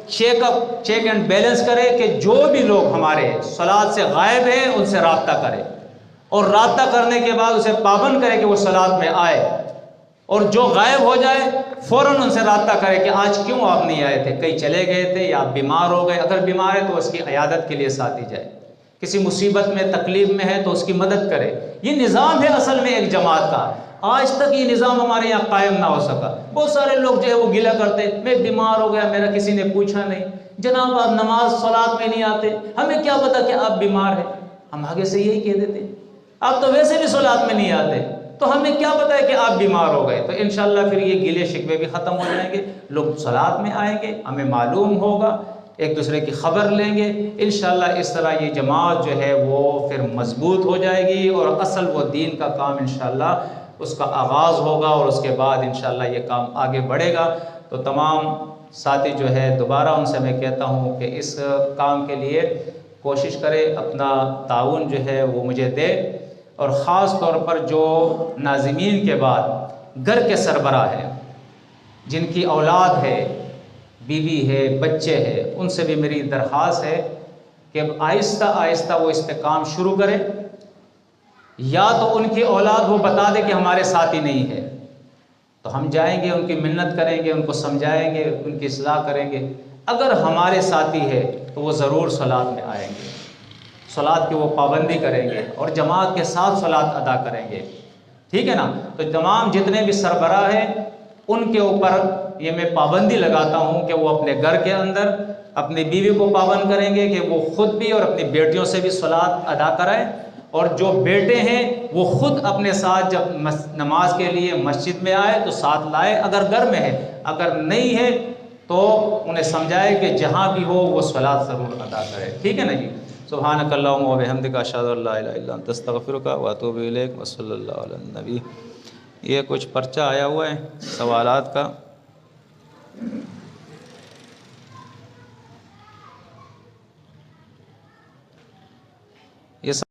چیک اینڈ بیلنس کرے کہ جو بھی لوگ ہمارے صلات سے غائب ہیں ان سے رابطہ کرے، اور رابطہ کرنے کے بعد اسے پابند کرے کہ وہ صلات میں آئے، اور جو غائب ہو جائے فوراً ان سے رابطہ کرے کہ آج کیوں آپ نہیں آئے تھے، کہیں چلے گئے تھے یا آپ بیمار ہو گئے، اگر بیمار ہے تو اس کی عیادت کے لیے ساتھ ہی جائے، کسی مصیبت میں، تکلیف میں ہے تو اس کی مدد کرے۔ یہ نظام ہے اصل میں ایک جماعت کا، آج تک یہ نظام ہمارے یہاں قائم نہ ہو سکا۔ بہت سارے لوگ جو ہے وہ گلہ کرتے، میں بیمار ہو گیا، میرا کسی نے پوچھا نہیں۔ جناب آپ نماز صلات میں نہیں آتے، ہمیں کیا پتا کہ آپ بیمار ہیں، ہم آگے سے یہی کہہ دیتے، آپ تو ویسے بھی صلات میں نہیں آتے، تو ہمیں کیا پتا ہے کہ آپ بیمار ہو گئے۔ تو انشاءاللہ پھر یہ گلے شکوے بھی ختم ہو جائیں گے، لوگ صلات میں آئیں گے، ہمیں معلوم ہوگا، ایک دوسرے کی خبر لیں گے، انشاءاللہ اس طرح یہ جماعت جو ہے وہ پھر مضبوط ہو جائے گی، اور اصل وہ دین کا کام انشاءاللہ اس کا آغاز ہوگا، اور اس کے بعد انشاءاللہ یہ کام آگے بڑھے گا۔ تو تمام ساتھی جو ہے دوبارہ ان سے میں کہتا ہوں کہ اس کام کے لیے کوشش کرے، اپنا تعاون جو ہے وہ مجھے دے، اور خاص طور پر جو ناظمین کے بعد گھر کے سربراہ ہیں، جن کی اولاد ہے، بیوی ہے، بچے ہیں، ان سے بھی میری درخواست ہے کہ آہستہ آہستہ وہ اس پہ کام شروع کرے، یا تو ان کی اولاد وہ بتا دے کہ ہمارے ساتھی نہیں ہے تو ہم جائیں گے، ان کی منت کریں گے، ان کو سمجھائیں گے، ان کی اصلاح کریں گے، اگر ہمارے ساتھی ہے تو وہ ضرور صلات میں آئیں گے، صلات کی وہ پابندی کریں گے، اور جماعت کے ساتھ صلات ادا کریں گے، ٹھیک ہے نا؟ تو تمام جتنے بھی سربراہ ہیں ان کے اوپر یہ میں پابندی لگاتا ہوں کہ وہ اپنے گھر کے اندر اپنی بیوی کو پابند کریں گے کہ وہ خود بھی اور اپنی بیٹیوں سے بھی صلات ادا کرائیں، اور جو بیٹے ہیں وہ خود اپنے ساتھ جب نماز کے لیے مسجد میں آئے تو ساتھ لائے، اگر گھر میں ہے، اگر نہیں ہے تو انہیں سمجھائے کہ جہاں بھی ہو وہ صلات ضرور ادا کرے، ٹھیک ہے نا جی؟ سبحانک اللہم و بحمدک، اشہد ان لا الہ الا انت، استغفرک و اتوب الیک، وصلی اللہ علی النبی۔ یہ کچھ پرچہ آیا ہوا ہے سوالات کا۔ یہ